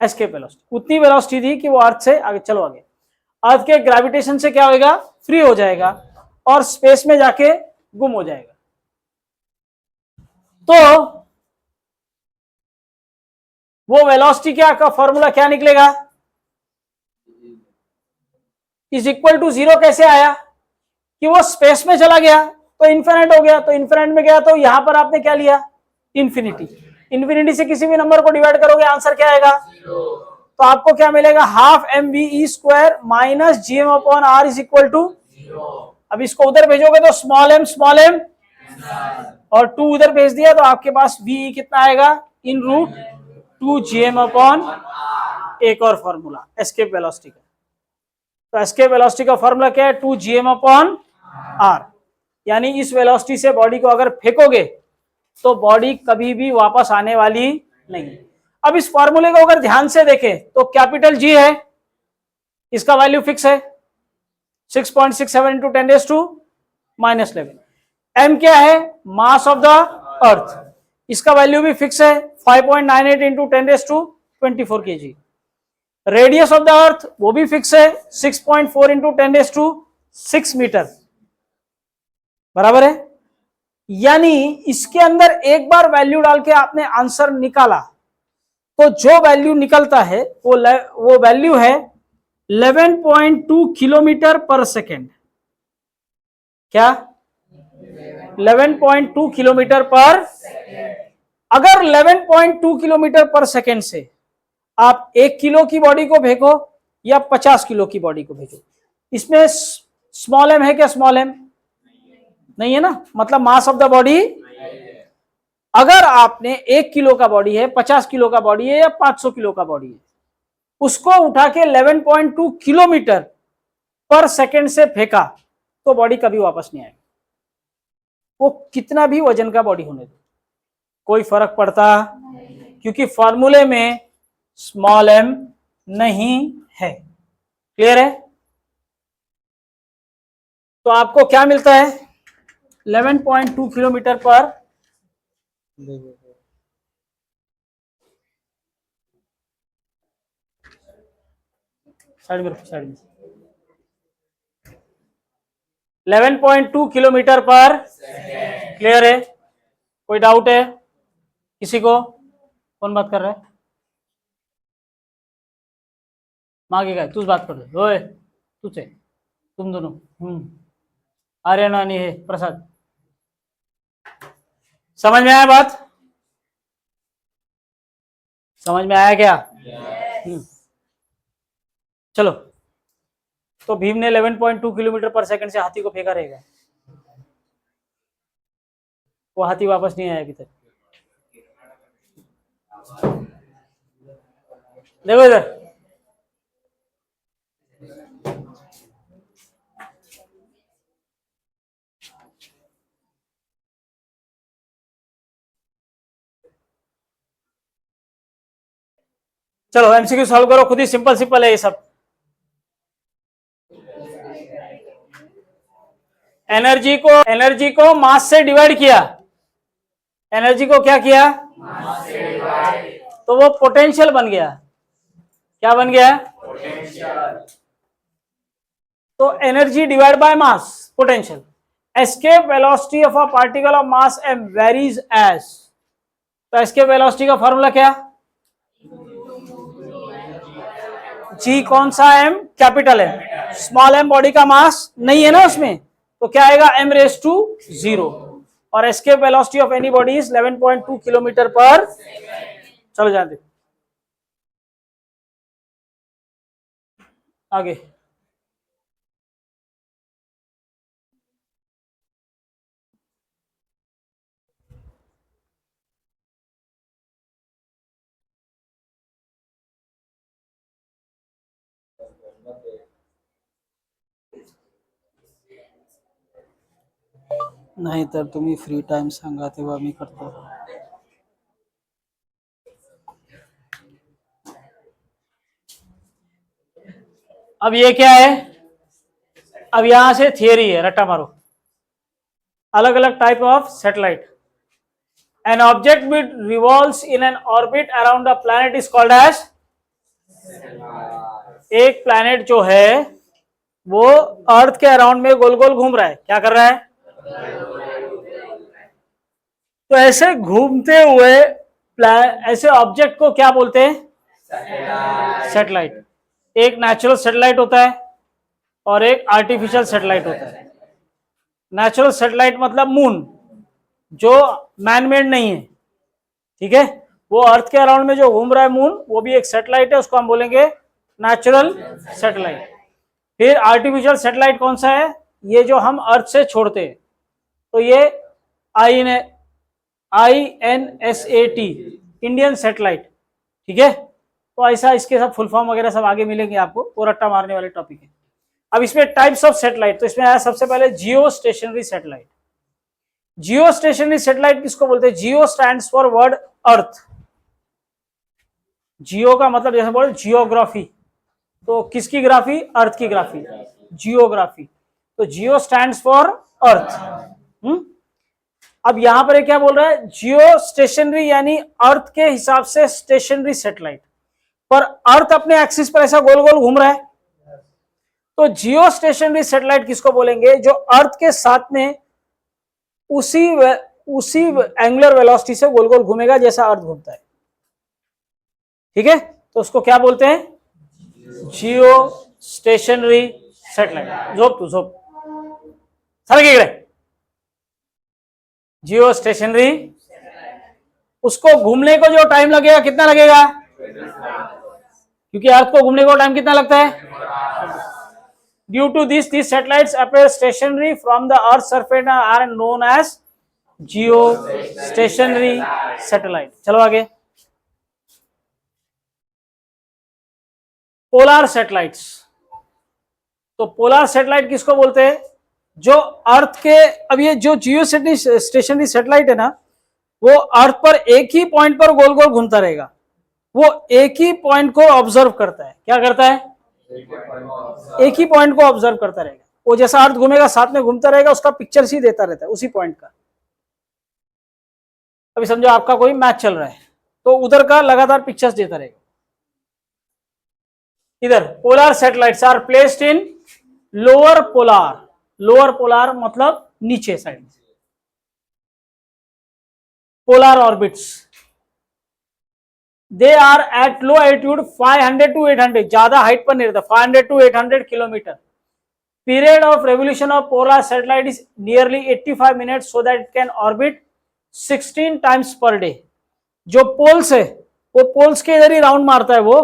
एस्केप वेलोसिटी उतनी वेलोसिटी थी कि वो अर्थ से आगे, चलो आगे, अर्थ के ग्रेविटेशन से क्या होगा? फ्री हो जाएगा और स्पेस में जाके गुम हो जाएगा। तो वो वेलोसिटी क्या का फॉर्मूला क्या निकलेगा? इज इक्वल टू 0 कैसे आया? कि वो स्पेस में चला गया तो इन्फिनिट हो गया, तो इन्फिनिट में गया तो यहां पर आपने क्या लिया? इंफिनिटी। इंफिनिटी से किसी भी नंबर को डिवाइड करोगे आंसर क्या आएगा? तो आपको क्या मिलेगा? Half mv e square minus gm upon r is equal to 0। अब इसको उधर भेजोगे तो स्मॉल m और 2 उधर भेज दिया तो आपके पास v कितना आएगा? इन रूट 2 gm अपॉन, एक और फॉर्मूला एस्केप वेलोसिटी का। तो एस्केप वेलोसिटी का फॉर्मूला क्या है? 2 gm अपॉन r। यानी इस वेलोसिटी से बॉडी को अगर फेंकोगे तो बॉडी कभी भी वापस आने वाली नहीं। अब इस फॉर्मूले को अगर ध्यान से देखें तो कैपिटल G है, इसका वैल्यू फिक्स है 6.67 इंटू 10⁻⁻11। m क्या है? मास ऑफ द अर्थ, इसका वैल्यू भी फिक्स है 5.98 into 10⁻24 kg। Radius of the अर्थ वो भी फिक्स है 6.4 इंटू 10⁻6 मीटर, बराबर है। यानी इसके अंदर एक बार वैल्यू डाल के आपने आंसर निकाला तो जो वैल्यू निकलता है वो वैल्यू है 11.2 किलोमीटर पर सेकेंड। क्या? 11.2 किलोमीटर पर। अगर 11.2 किलोमीटर पर सेकेंड से आप 1 किलो की बॉडी को फेंको या 50 किलो की बॉडी को भेजो, इसमें स्मॉल एम है क्या? स्मॉल एम नहीं है ना, मतलब मास ऑफ द बॉडी। अगर आपने 1 किलो का बॉडी है, 50 किलो का बॉडी है या 500 किलो का बॉडी है, उसको उठा के 11.2 किलोमीटर पर सेकेंड से फेंका तो बॉडी कभी वापस नहीं आएगी। वो कितना भी वजन का बॉडी होने दो, कोई फर्क पड़ता, क्योंकि फॉर्मूले में स्मॉल एम नहीं है। क्लियर है? तो आपको क्या मिलता है? 11.2 किलोमीटर पर साइड में 11.2 किलोमीटर पर। क्लियर है? कोई डाउट है किसी को? कौन बात कर रहा है? मागे काय तूच बात कर रहे होय, तूच आहे, तुम दोनों। आर्यन आणि हे प्रसाद, समझ में आया बात? समझ में आया क्या? चलो, तो भीम ने 11.2 किलोमीटर पर सेकंड से हाथी को फेंका रहेगा, वो हाथी वापस नहीं आया अभी तक। देखो इधर, चलो एमसीक्यू सॉल्व करो खुद ही, सिंपल सिंपल है ये सब। एनर्जी को मास से डिवाइड किया, एनर्जी को क्या किया? मास से डिवाइड, तो वो पोटेंशियल बन गया। क्या बन गया? पोटेंशियल। तो energy divide by mass, potential. Escape velocity of a particle of mass M varies as, तो एस्केप वेलोसिटी का फॉर्मूला क्या? जी कौन सा? M, capital M. Small M body का मास नहीं है ना उसमें, तो क्या आएगा? m raise to 0। और escape velocity of any body is 11.2 kilometre per. चलो जाते आगे। नाही तर तुम्ही फ्री टाइम सांगा तेव्हा मी करतो। अब ये क्या है? अब यहां से थियरी है, रट्टा मारो। अलग अलग type of satellite. An object which revolves in an orbit around a planet is called as. एक प्लैनेट जो है वो अर्थ के अराउंड में गोल गोल घूम रहा है, क्या कर रहा है? तो ऐसे घूमते हुए ऐसे ऑब्जेक्ट को क्या बोलते हैं? सैटेलाइट। एक नेचुरल सैटेलाइट होता है और एक आर्टिफिशियल सैटेलाइट होता है। नेचुरल सैटेलाइट मतलब मून, जो मैनमेड नहीं है, ठीक है, वो अर्थ के अराउंड में जो घूम रहा है मून, वो भी एक सैटेलाइट है, उसको हम बोलेंगे नेचुरल सैटेलाइट। फिर आर्टिफिशियल सैटेलाइट कौन सा है? ये जो हम अर्थ से छोड़ते हैं, तो ये INSAT, इंडियन सैटेलाइट, ठीक है। तो ऐसा इसके सब फुल फॉर्म वगैरह सब आगे मिलेंगे आपको, वो रट्टा मारने वाले टॉपिक है। अब इसमें टाइप्स ऑफ सैटेलाइट, तो इसमें आया सबसे पहले जियो स्टेशनरी सैटेलाइट। जियो स्टेशनरी सैटेलाइट किसको बोलते हैं? जियो स्टैंड्स फॉर वर्ड अर्थ। जियो का मतलब जैसे बोले जियोग्राफी, तो किसकी ग्राफी? अर्थ की ग्राफी, जियोग्राफी। तो जियो स्टैंड्स फॉर अर्थ। अब यहां पर क्या बोल रहा है? जियो स्टेशनरी यानी अर्थ के हिसाब से स्टेशनरी सैटेलाइट, पर अर्थ अपने एक्सिस पर ऐसा गोल गोल घूम रहा है, तो जियो स्टेशनरी सैटेलाइट किसको बोलेंगे? जो अर्थ के साथ में उसी एंगुलर वेलोसिटी से गोल गोल घूमेगा जैसा अर्थ घूमता है। ठीक है, तो उसको क्या बोलते हैं, जियो स्टेशनरी सैटेलाइट. झोप तू झोप, सर इकडे. जियो स्टेशनरी, उसको घूमने को जो टाइम लगेगा कितना लगेगा, क्योंकि अर्थ को घूमने को टाइम कितना लगता है. Due to this satellites appear stationary from the earth surface are known as geostationary satellite. चलो आगे. Polar satellites. तो पोलार सैटेलाइट किसको बोलते हैं, जो अर्थ के, अब ये जो जियो स्टेशनरी सैटेलाइट है ना, वो अर्थ पर एक ही पॉइंट पर गोल गोल घूमता रहेगा. वो एक ही पॉइंट को ऑब्जर्व करता है. क्या करता है, एक ही पॉइंट को ऑब्जर्व करता रहेगा. वो जैसा अर्थ घूमेगा साथ में घूमता रहेगा, उसका पिक्चर्स ही देता रहता है उसी पॉइंट का. अभी समझो आपका कोई मैच चल रहा है, तो उधर का लगातार पिक्चर्स देता रहेगा. इधर polar satellites are placed in lower polar. Lower polar मतलब नीचे side. Polar orbits, they are at low altitude 500 to 800, ज्यादा हाइट पर नहीं रहता, 500 to 800 kilometre. Period of revolution of polar satellite is nearly 85 minutes so that it can orbit 16 times per day. जो पोल्स है वो पोल्स के इधर ही राउंड मारता है वो,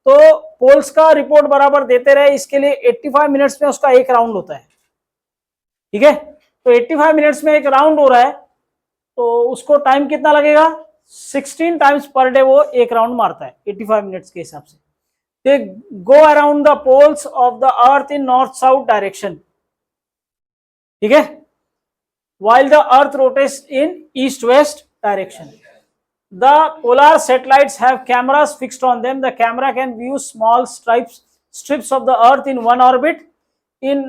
तो पोल्स का रिपोर्ट बराबर देते रहे, इसके लिए 85 मिनट्स में उसका एक राउंड होता है. ठीक है, तो 85 मिनट्स में एक राउंड हो रहा है, तो उसको टाइम कितना लगेगा, 16 टाइम्स पर डे वो एक राउंड मारता है 85 मिनट्स के हिसाब से. They go around the poles of the earth in north south direction. ठीक है, while the earth rotates in east west direction. The polar satellites have cameras fixed on them. The camera can view small strips of the earth in one orbit. In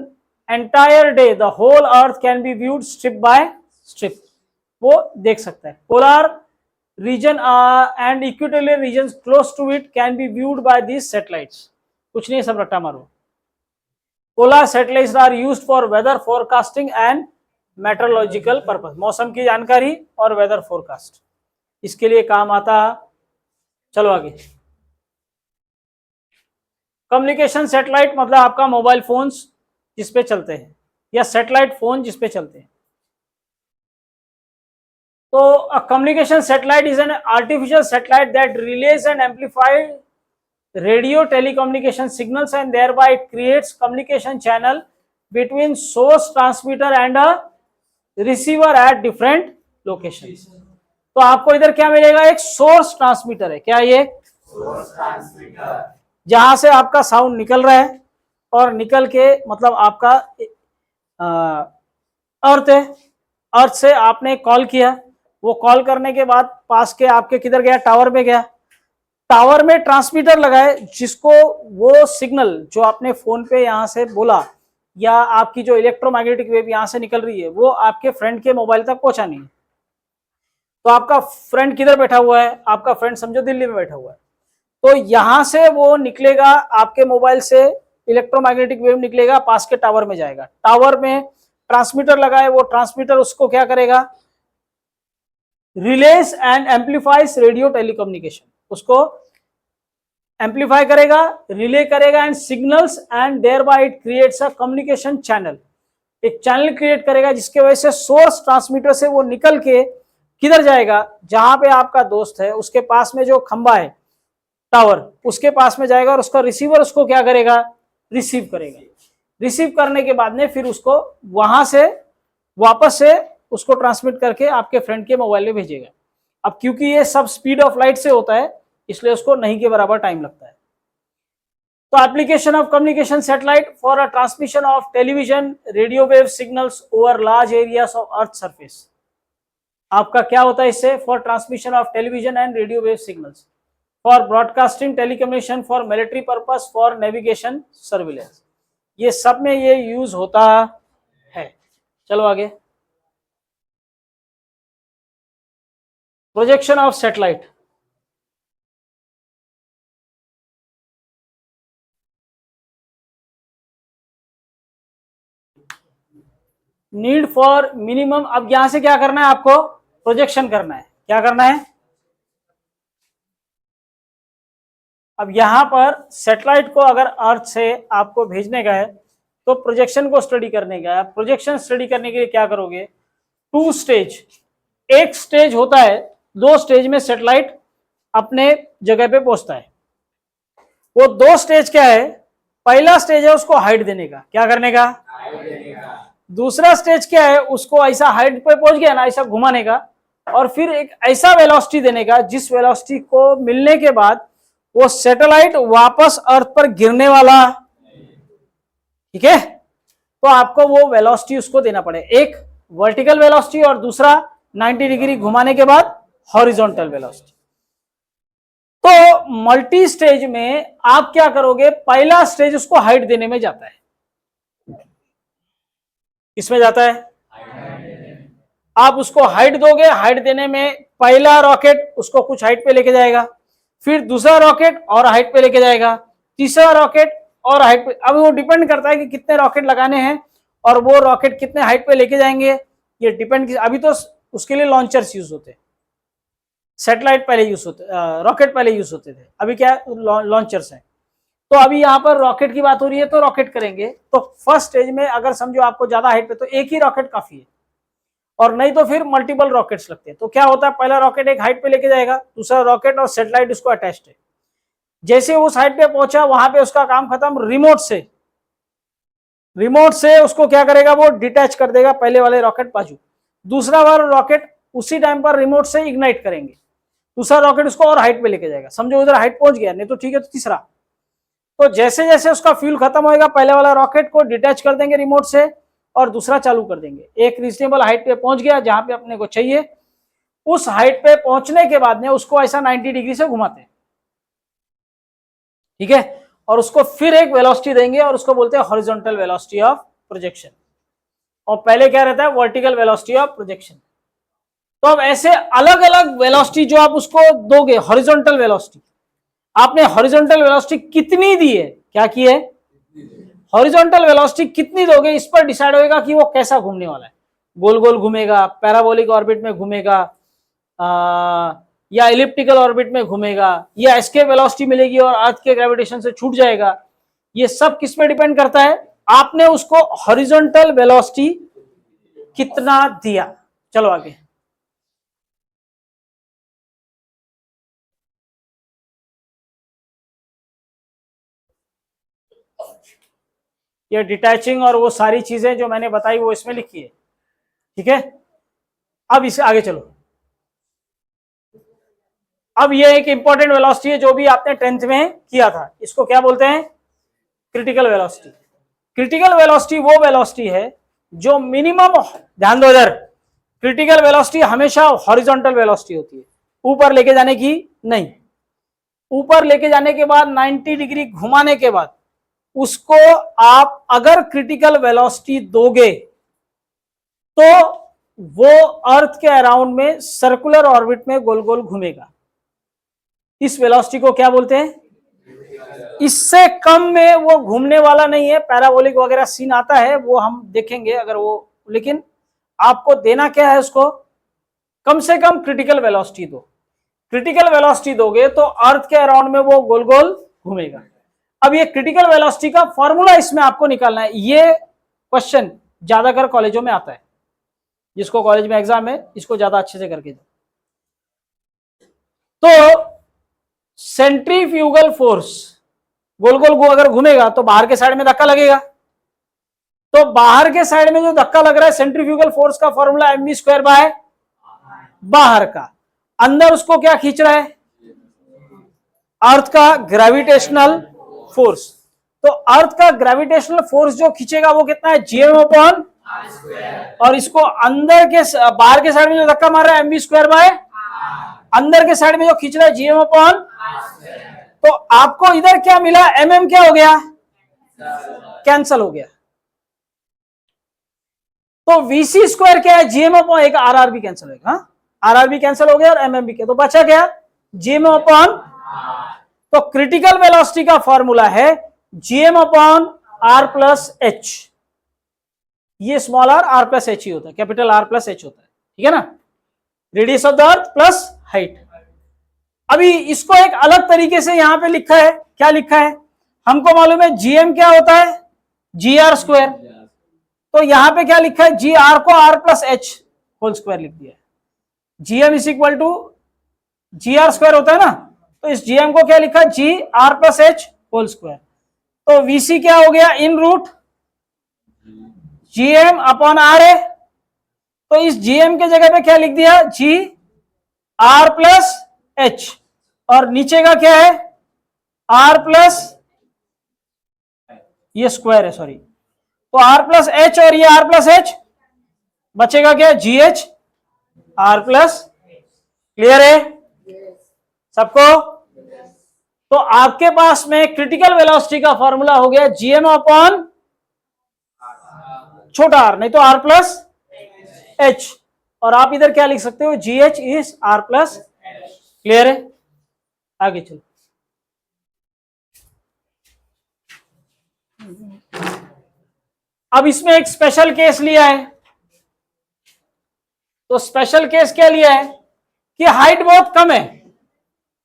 entire day the whole earth can be viewed strip by strip. वो देख सकता है. Polar region and equatorial regions close to it can be viewed by these satellites. कुछ नहीं, सब रट्टा मारो. Polar satellites are used for weather forecasting and meteorological purpose, मौसम की जानकारी और वेदर फोरकास्ट, इसके लिए काम आता. चलो आगे. कम्युनिकेशन सैटेलाइट मतलब आपका मोबाइल फोन्स जिसपे चलते हैं, या सैटेलाइट फोन जिसपे चलते हैं. तो communication satellite is an artificial satellite that release and amplified radio telecommunication signals and thereby it creates communication channel between source transmitter and a receiver at different location. तो आपको इधर क्या मिलेगा, एक सोर्स ट्रांसमीटर है. क्या ये सोर्स ट्रांसमीटर, जहां से आपका साउंड निकल रहा है, और निकल के मतलब आपका अर्थ है, अर्थ से आपने कॉल किया, वो कॉल करने के बाद पास के आपके किधर गया, टावर में गया. टावर में ट्रांसमीटर लगाए, जिसको वो सिग्नल जो आपने फोन पे यहां से बोला, या आपकी जो इलेक्ट्रोमैग्नेटिक वेव यहां से निकल रही है, वो आपके फ्रेंड के मोबाइल तक पहुंचानी है. तो आपका फ्रेंड किधर बैठा हुआ है, आपका फ्रेंड समझो दिल्ली में बैठा हुआ है, तो यहां से वो निकलेगा आपके मोबाइल से, इलेक्ट्रोमैग्नेटिक वेव निकलेगा, पास के टावर में जाएगा. टावर में ट्रांसमीटर लगाए, वो ट्रांसमीटर उसको क्या करेगा, relays and amplifies radio telecommunication, उसको एम्पलीफाई करेगा, रिले करेगा and signals, and thereby it creates a communication channel. एक चैनल क्रिएट करेगा, जिसके वजह से सोर्स ट्रांसमीटर से वो निकल के किधर जाएगा, जहां पे आपका दोस्त है उसके पास में जो खंबा है टावर, उसके पास में जाएगा, और उसका रिसीवर उसको क्या करेगा, रिसीव करेगा. रिसीव करने के बाद में फिर उसको वहां से वापस से उसको ट्रांसमिट करके आपके फ्रेंड के मोबाइल में भेजेगा. अब क्योंकि ये सब स्पीड ऑफ लाइट से होता है, इसलिए उसको नहीं के बराबर टाइम लगता है. तो application of communication satellite for a transmission of television radio wave signals over large areas of earth surface. आपका क्या होता है इससे, for transmission of television and radio wave signals, for broadcasting telecommunication, for military purpose, for navigation, surveillance, ये सब में ये यूज होता है. चलो आगे. Projection of satellite. Need for minimum, अब यहां से क्या करना है आपको, प्रोजेक्शन करना है. क्या करना है, अब यहाँ पर सैटेलाइट को अगर अर्थ से आपको भेजने का है तो प्रोजेक्शन को स्टडी करने का है। प्रोजेक्शन स्टडी करने के लिए क्या करोगे, 2 स्टेज, एक स्टेज होता है, 2 स्टेज में सैटेलाइट अपने जगह पे पहुंचता है। वो 2 स्टेज क्या है, पहला स्टेज है उसको हाइट देने का, क्या करने का, दूसरा स्टेज क्या है, उसको ऐसा हाइट पे पहुंच गया ना, ऐसा घुमाने का, और फिर एक ऐसा वेलोसिटी देने का जिस वेलोसिटी को मिलने के बाद वो सैटेलाइट वापस अर्थ पर गिरने वाला, ठीक है। तो आपको वो वेलोसिटी उसको देना पड़े, एक वर्टिकल वेलोसिटी और दूसरा 90 डिग्री घुमाने के बाद हॉरिजॉन्टल वेलोसिटी। तो मल्टी स्टेज में आप क्या करोगे, पहला स्टेज उसको हाइट देने में जाता है, इसमें जाता है, आप उसको हाइट दोगे, हाइट देने में पहला रॉकेट उसको कुछ हाइट पे लेके जाएगा, फिर दूसरा रॉकेट और हाइट पे लेके जाएगा, तीसरा रॉकेट और हाइट पे। अब वो डिपेंड करता है कि कितने रॉकेट लगाने हैं और वो रॉकेट कितने हाइट पे लेके जाएंगे, ये डिपेंड। अभी तो उसके लिए लॉन्चर्स यूज होते हैं, सैटेलाइट पहले यूज होते, रॉकेट पहले यूज होते थे, अभी क्या लॉन्चर्स हैं। तो अभी यहाँ पर रॉकेट की बात हो रही है तो रॉकेट करेंगे। तो फर्स्ट स्टेज में अगर समझो आपको ज्यादा हाइट पे, तो एक ही रॉकेट काफी है, और नहीं तो फिर मल्टीपल रॉकेट्स लगते हैं। तो क्या होता है, पहला रॉकेट एक हाइट पे लेके जाएगा, दूसरा रॉकेट और सैटेलाइट उसको अटैच्ड है। जैसे उस हाइट पे पहुंचा, वहां पे उसका काम खत्म, रिमोट से उसको क्या करेगा, वो डिटैच कर देगा पहले वाले रॉकेट बाजू, दूसरा वाला रॉकेट उसी टाइम पर रिमोट से इग्नाइट करेंगे, दूसरा रॉकेट उसको और हाइट पे लेके जाएगा। समझो उधर हाइट पहुंच गया, नहीं तो ठीक है तो तीसरा। तो जैसे जैसे उसका फ्यूल खत्म होएगा, पहले वाला रॉकेट को डिटैच कर देंगे रिमोट से और दूसरा चालू कर देंगे। एक रीजनेबल हाइट पे पहुंच गया जहां पे अपने को चाहिए, उस हाइट पे पहुंचने के बाद में उसको ऐसा 90 डिग्री से घुमाते हैं, ठीक है, और उसको फिर एक वेलोसिटी देंगे और उसको बोलते हैं हॉरिजॉन्टल वेलोसिटी ऑफ प्रोजेक्शन, और पहले क्या रहता है, वर्टिकल वेलोसिटी ऑफ प्रोजेक्शन। तो अब ऐसे अलग अलग वेलोसिटी जो आप उसको दोगे, हॉरिजॉन्टल वेलोसिटी, आपने हॉरिजॉन्टल वेलोसिटी कितनी दी है, क्या की है, हॉरिजॉन्टल वेलोसिटी कितनी दोगे, इस पर डिसाइड होगा कि वो कैसा घूमने वाला है, गोल गोल घूमेगा, पैराबोलिक ऑर्बिट में घूमेगा, या इलिप्टिकल ऑर्बिट में घूमेगा, या एस्केप वेलोसिटी मिलेगी और अर्थ के ग्रेविटेशन से छूट जाएगा। ये सब किस पे डिपेंड करता है, आपने उसको हॉरिजॉन्टल वेलोसिटी कितना दिया। चलो आगे, ये डिटैचिंग और वो सारी चीजें जो मैंने बताई वो इसमें लिखी है, ठीक है। अब इसे आगे चलो, अब ये एक इंपॉर्टेंट वेलोसिटी है जो भी आपने 10th में किया था, इसको क्या बोलते हैं, क्रिटिकल वेलोसिटी। क्रिटिकल वेलोसिटी वो वेलोसिटी है जो मिनिमम, ध्यान दो इधर, क्रिटिकल वेलोसिटी हमेशा हॉरिजॉन्टल वेलोसिटी होती है, ऊपर लेके जाने की नहीं। ऊपर लेके जाने के बाद 90 डिग्री घुमाने के बाद उसको आप अगर क्रिटिकल वेलोसिटी दोगे तो वो अर्थ के अराउंड में सर्कुलर ऑर्बिट में गोल गोल घूमेगा। इस वेलोसिटी को क्या बोलते हैं, इससे कम में वो घूमने वाला नहीं है। पैराबोलिक वगैरह सीन आता है, वो हम देखेंगे अगर वो, लेकिन आपको देना क्या है, उसको कम से कम क्रिटिकल वेलोसिटी दो। क्रिटिकल वेलोसिटी दोगे तो अर्थ के अराउंड में वो गोल गोल घूमेगा। अब ये क्रिटिकल वेलोसिटी का फॉर्मूला इसमें आपको निकालना है। ये क्वेश्चन ज्यादातर कॉलेजों में आता है, जिसको कॉलेज में एग्जाम है इसको ज्यादा अच्छे से करके दो। तो सेंट्रीफ्यूगल फोर्स गोल गोल अगर घूमेगा तो बाहर के साइड में धक्का लगेगा, तो बाहर के साइड में जो धक्का लग रहा है, सेंट्रीफ्यूगल फोर्स का फॉर्मूला mv² बाय बाहर का, अंदर उसको क्या खींच रहा है, अर्थ का ग्रेविटेशनल फोर्स। तो अर्थ का ग्रेविटेशनल फोर्स जो खींचेगा वो कितना है, gm/, और इसको अंदर के बाहर के साइड में जो धक्का मार रहा है mv² बाय अंदर के साइड में जो खींच रहा है gm/, तो आपको इधर क्या मिला, mm क्या हो गया, कैंसल हो गया। तो vc² क्या है, gm/, एक आर भी कैंसल होगा, हाँ आर भी कैंसल हो गया और mm भी क्या, तो बचा क्या, gm/, तो क्रिटिकल वेलोसिटी का फॉर्मूला है gm/r+h। ये स्मॉल r +h ही होता है, कैपिटल R+h होता है, ठीक है ना, radius of the earth plus height. अभी इसको एक अलग तरीके से यहां पे लिखा है, क्या लिखा है, हमको मालूम है जीएम क्या होता है, जी आर स्क्वायर, तो यहां पे क्या लिखा है, जी आर को R plus H whole square लिख दिया है। GM is equal to g R square होता है ना, तो इस जीएम को क्या लिखा, g R plus H whole square. तो वीसी क्या हो गया, इन root GM upon R A, तो इस जीएम के जगह पे क्या लिख दिया, जी आर प्लस एच, और नीचे का क्या है, आर प्लस, ये स्क्वायर है सॉरी, तो आर प्लस एच और ये आर प्लस एच, बचेगा क्या, जी एच आर प्लस। क्लियर है सबको? तो आपके पास में क्रिटिकल वेलोसिटी का फॉर्मूला हो गया जीएम अपॉन छोटा आर, नहीं तो आर प्लस एच, और आप इधर क्या लिख सकते हो, G H is R plus. Clear है? आगे चलो। अब इसमें एक स्पेशल केस लिया है, तो स्पेशल केस क्या लिया है कि हाइट बहुत कम है,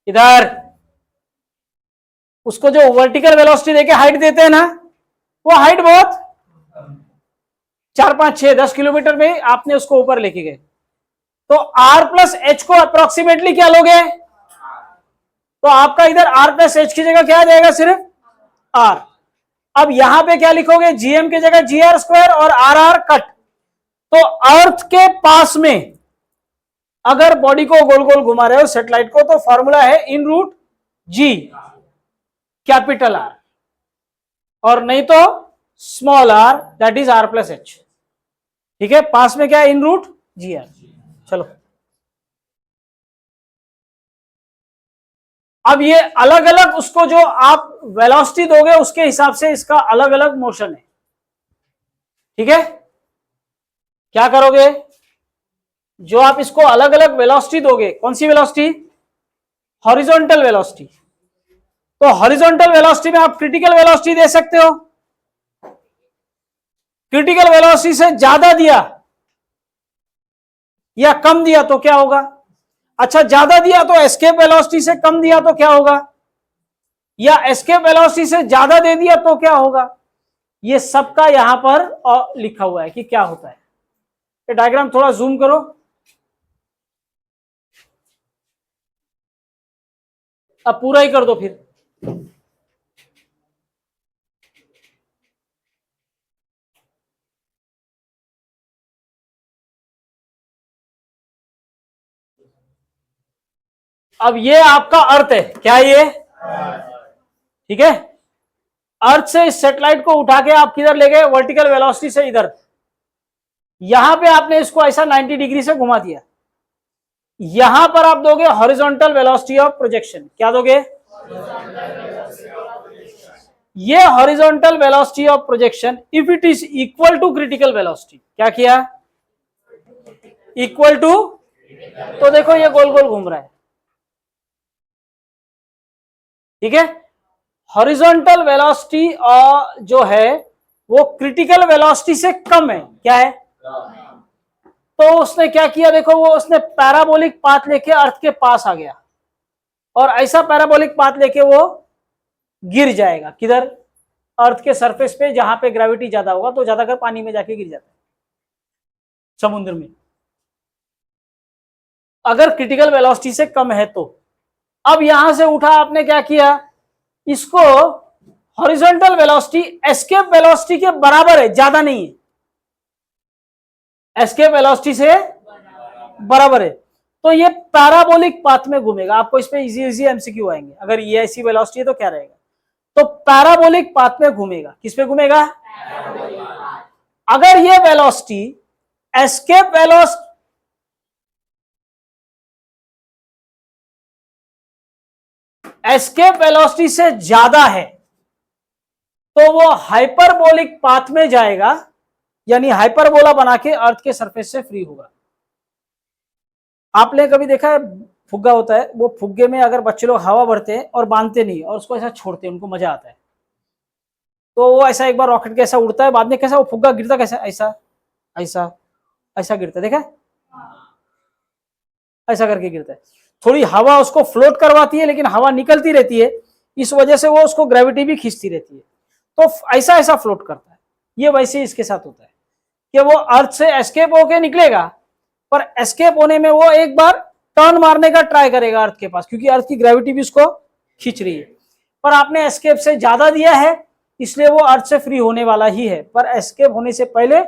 इधर उसको जो वर्टिकल वेलोसिटी देके हाइट देते हैं ना, वो हाइट बहुत 4, 5, 6, 10 किलोमीटर में आपने उसको ऊपर लेके गए, तो आर प्लस एच को अप्रोक्सीमेटली क्या लोगे, तो आपका इधर आर प्लस एच की जगह क्या आ जाएगा, सिर्फ आर। अब यहां पे क्या लिखोगे, जीएम की जगह जी आर स्क्वायर और आर आर कट। तो अर्थ के पास में अगर बॉडी को गोल गोल घुमा रहे हो सैटेलाइट को, तो फॉर्मूला है इन रूट जी कैपिटल आर, और नहीं तो small R, that is R plus H. ठीक है, पास में क्या है, इन रूट जी आर। चलो, अब ये अलग अलग उसको जो आप वेलोसिटी दोगे उसके हिसाब से इसका अलग अलग मोशन है। ठीक है, क्या करोगे, जो आप इसको अलग अलग वेलोसिटी दोगे, कौन सी वेलोसिटी, हॉरिजॉन्टल वेलोसिटी, तो हॉरिजॉन्टल वेलोसिटी में आप क्रिटिकल वेलोसिटी दे सकते हो। क्रिटिकल वेलोसिटी से ज्यादा दिया या कम दिया तो क्या होगा, अच्छा ज्यादा दिया तो एस्केप वेलोसिटी से कम दिया तो क्या होगा, या एस्केप वेलोसिटी से ज्यादा दे दिया तो क्या होगा, ये सबका यहां पर लिखा हुआ है कि क्या होता है। ये डायग्राम थोड़ा जूम करो, अब पूरा ही कर दो फिर। अब ये आपका अर्थ है, क्या ये, ठीक है, अर्थ से इस सैटेलाइट को उठा के आप किधर ले गए, वर्टिकल वेलोसिटी से इधर, यहां पे आपने इसको ऐसा 90 डिग्री से घुमा दिया, यहां पर आप दोगे हॉरिजॉन्टल वेलोसिटी ऑफ प्रोजेक्शन, क्या दोगे, ये horizontal velocity of projection if it is equal to critical velocity, क्या किया, इक्वल टू, तो देखो ये गोल गोल घूम रहा है। ठीक है, हॉरिजॉन्टल वेलोसिटी जो है वो क्रिटिकल वेलोसिटी से कम है, क्या है, तो उसने क्या किया, देखो वो उसने पैराबोलिक पाथ लेके अर्थ के पास आ गया, और ऐसा पैराबोलिक पाथ लेके वो गिर जाएगा किधर, अर्थ के सरफेस पे, जहां पे ग्रेविटी ज्यादा होगा तो ज्यादातर पानी में जाके गिर जाता है, समुद्र में, अगर क्रिटिकल वेलोसिटी से कम है तो। अब यहां से उठा आपने क्या किया, इसको हॉरिजॉन्टल वेलोसिटी एस्केप वेलोसिटी के बराबर है, ज्यादा नहीं है, एस्केप वेलोसिटी से बराबर है, तो ये पैराबोलिक पाथ में घूमेगा। आपको इस पे इजी इजी एमसीक्यू आएंगे, अगर ये ऐसी वेलोसिटी है तो क्या रहेगा, तो पैराबोलिक पाथ में घूमेगा, किस पे घूमेगा, अगर ये velocity escape velocity, escape velocity से ज्यादा है तो वो हाइपरबोलिक पाथ में जाएगा, यानी हाइपरबोला बना के अर्थ के सरफेस से फ्री होगा। आपने कभी देखा है, फुग्गा होता है, वो फुग्गे में अगर बच्चे लोग हवा भरते हैं और बांधते नहीं और उसको ऐसा छोड़ते हैं, उनको मजा आता है, तो वो ऐसा एक बार रॉकेट कैसा उड़ता है, बाद में कैसा वो फुग्गा गिरता, कैसा ऐसा ऐसा ऐसा गिरता है, देखा ऐसा करके गिरता है। थोड़ी हवा उसको फ्लोट करवाती है, लेकिन हवा निकलती रहती है, इस वजह से वो उसको ग्रेविटी भी खींचती रहती है, तो ऐसा ऐसा फ्लोट करता है। ये वैसे इसके साथ होता है कि वो अर्थ से एस्केप होके निकलेगा, पर एस्केप होने में वो एक बार टर्न मारने का ट्राई करेगा अर्थ के पास, क्योंकि अर्थ की ग्रेविटी भी उसको खींच रही है। पर आपने एस्केप से ज्यादा दिया है, इसलिए वो अर्थ से फ्री होने वाला ही है, पर एस्केप होने से पहले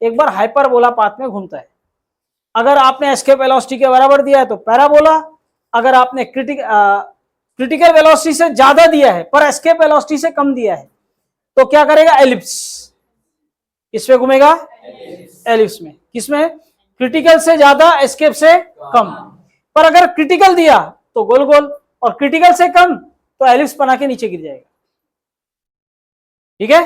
एक बार हाइपरबोला पाथ में घूमता है। अगर आपने एस्केप वेलोसिटी के बराबर दिया है तो पैराबोला, अगर आपने क्रिटिकल वेलोसिटी से ज्यादा दिया है पर एस्केप वेलोसिटी से कम दिया है तो क्या करेगा, एलिप्स। किसमें घूमेगा, एलिप्स में। किसमें, क्रिटिकल से ज्यादा एस्केप से कम। पर अगर क्रिटिकल दिया तो गोल गोल, और क्रिटिकल से कम तो एलिप्स बना के नीचे गिर जाएगा। ठीक है,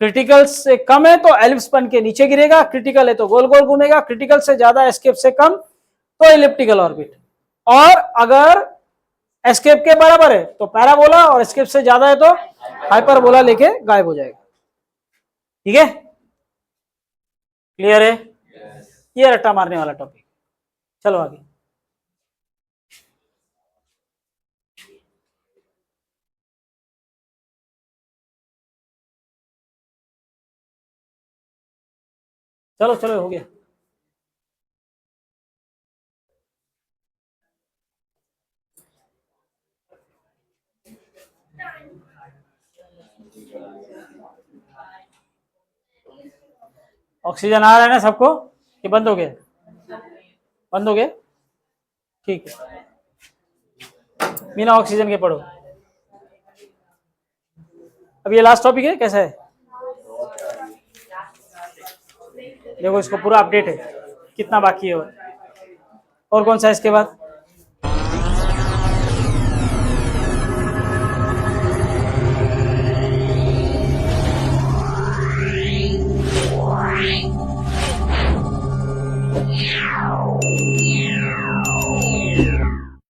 क्रिटिकल से कम है तो एलिप्स बन के नीचे गिरेगा, क्रिटिकल है तो गोल गोल घूमेगा, क्रिटिकल से ज्यादा एस्केप से कम तो इलिप्टिकल ऑर्बिट, और अगर एस्केप के बराबर है तो पैराबोला, और एस्केप से ज्यादा है तो हाइपरबोला लेके गायब हो जाएगा। ठीक है, क्लियर है? ये रट्टा मारने वाला टॉपिक। चलो आगे। चलो चलो, हो गया। ऑक्सीजन आ रहा है ना सबको, कि बंद हो गया? बंद हो गया, ठीक है। बिना ऑक्सीजन के पढ़ो। अब ये लास्ट टॉपिक है, कैसा है? देखो इसको पूरा अपडेट है, कितना बाकी है और कौन सा है इसके बाद?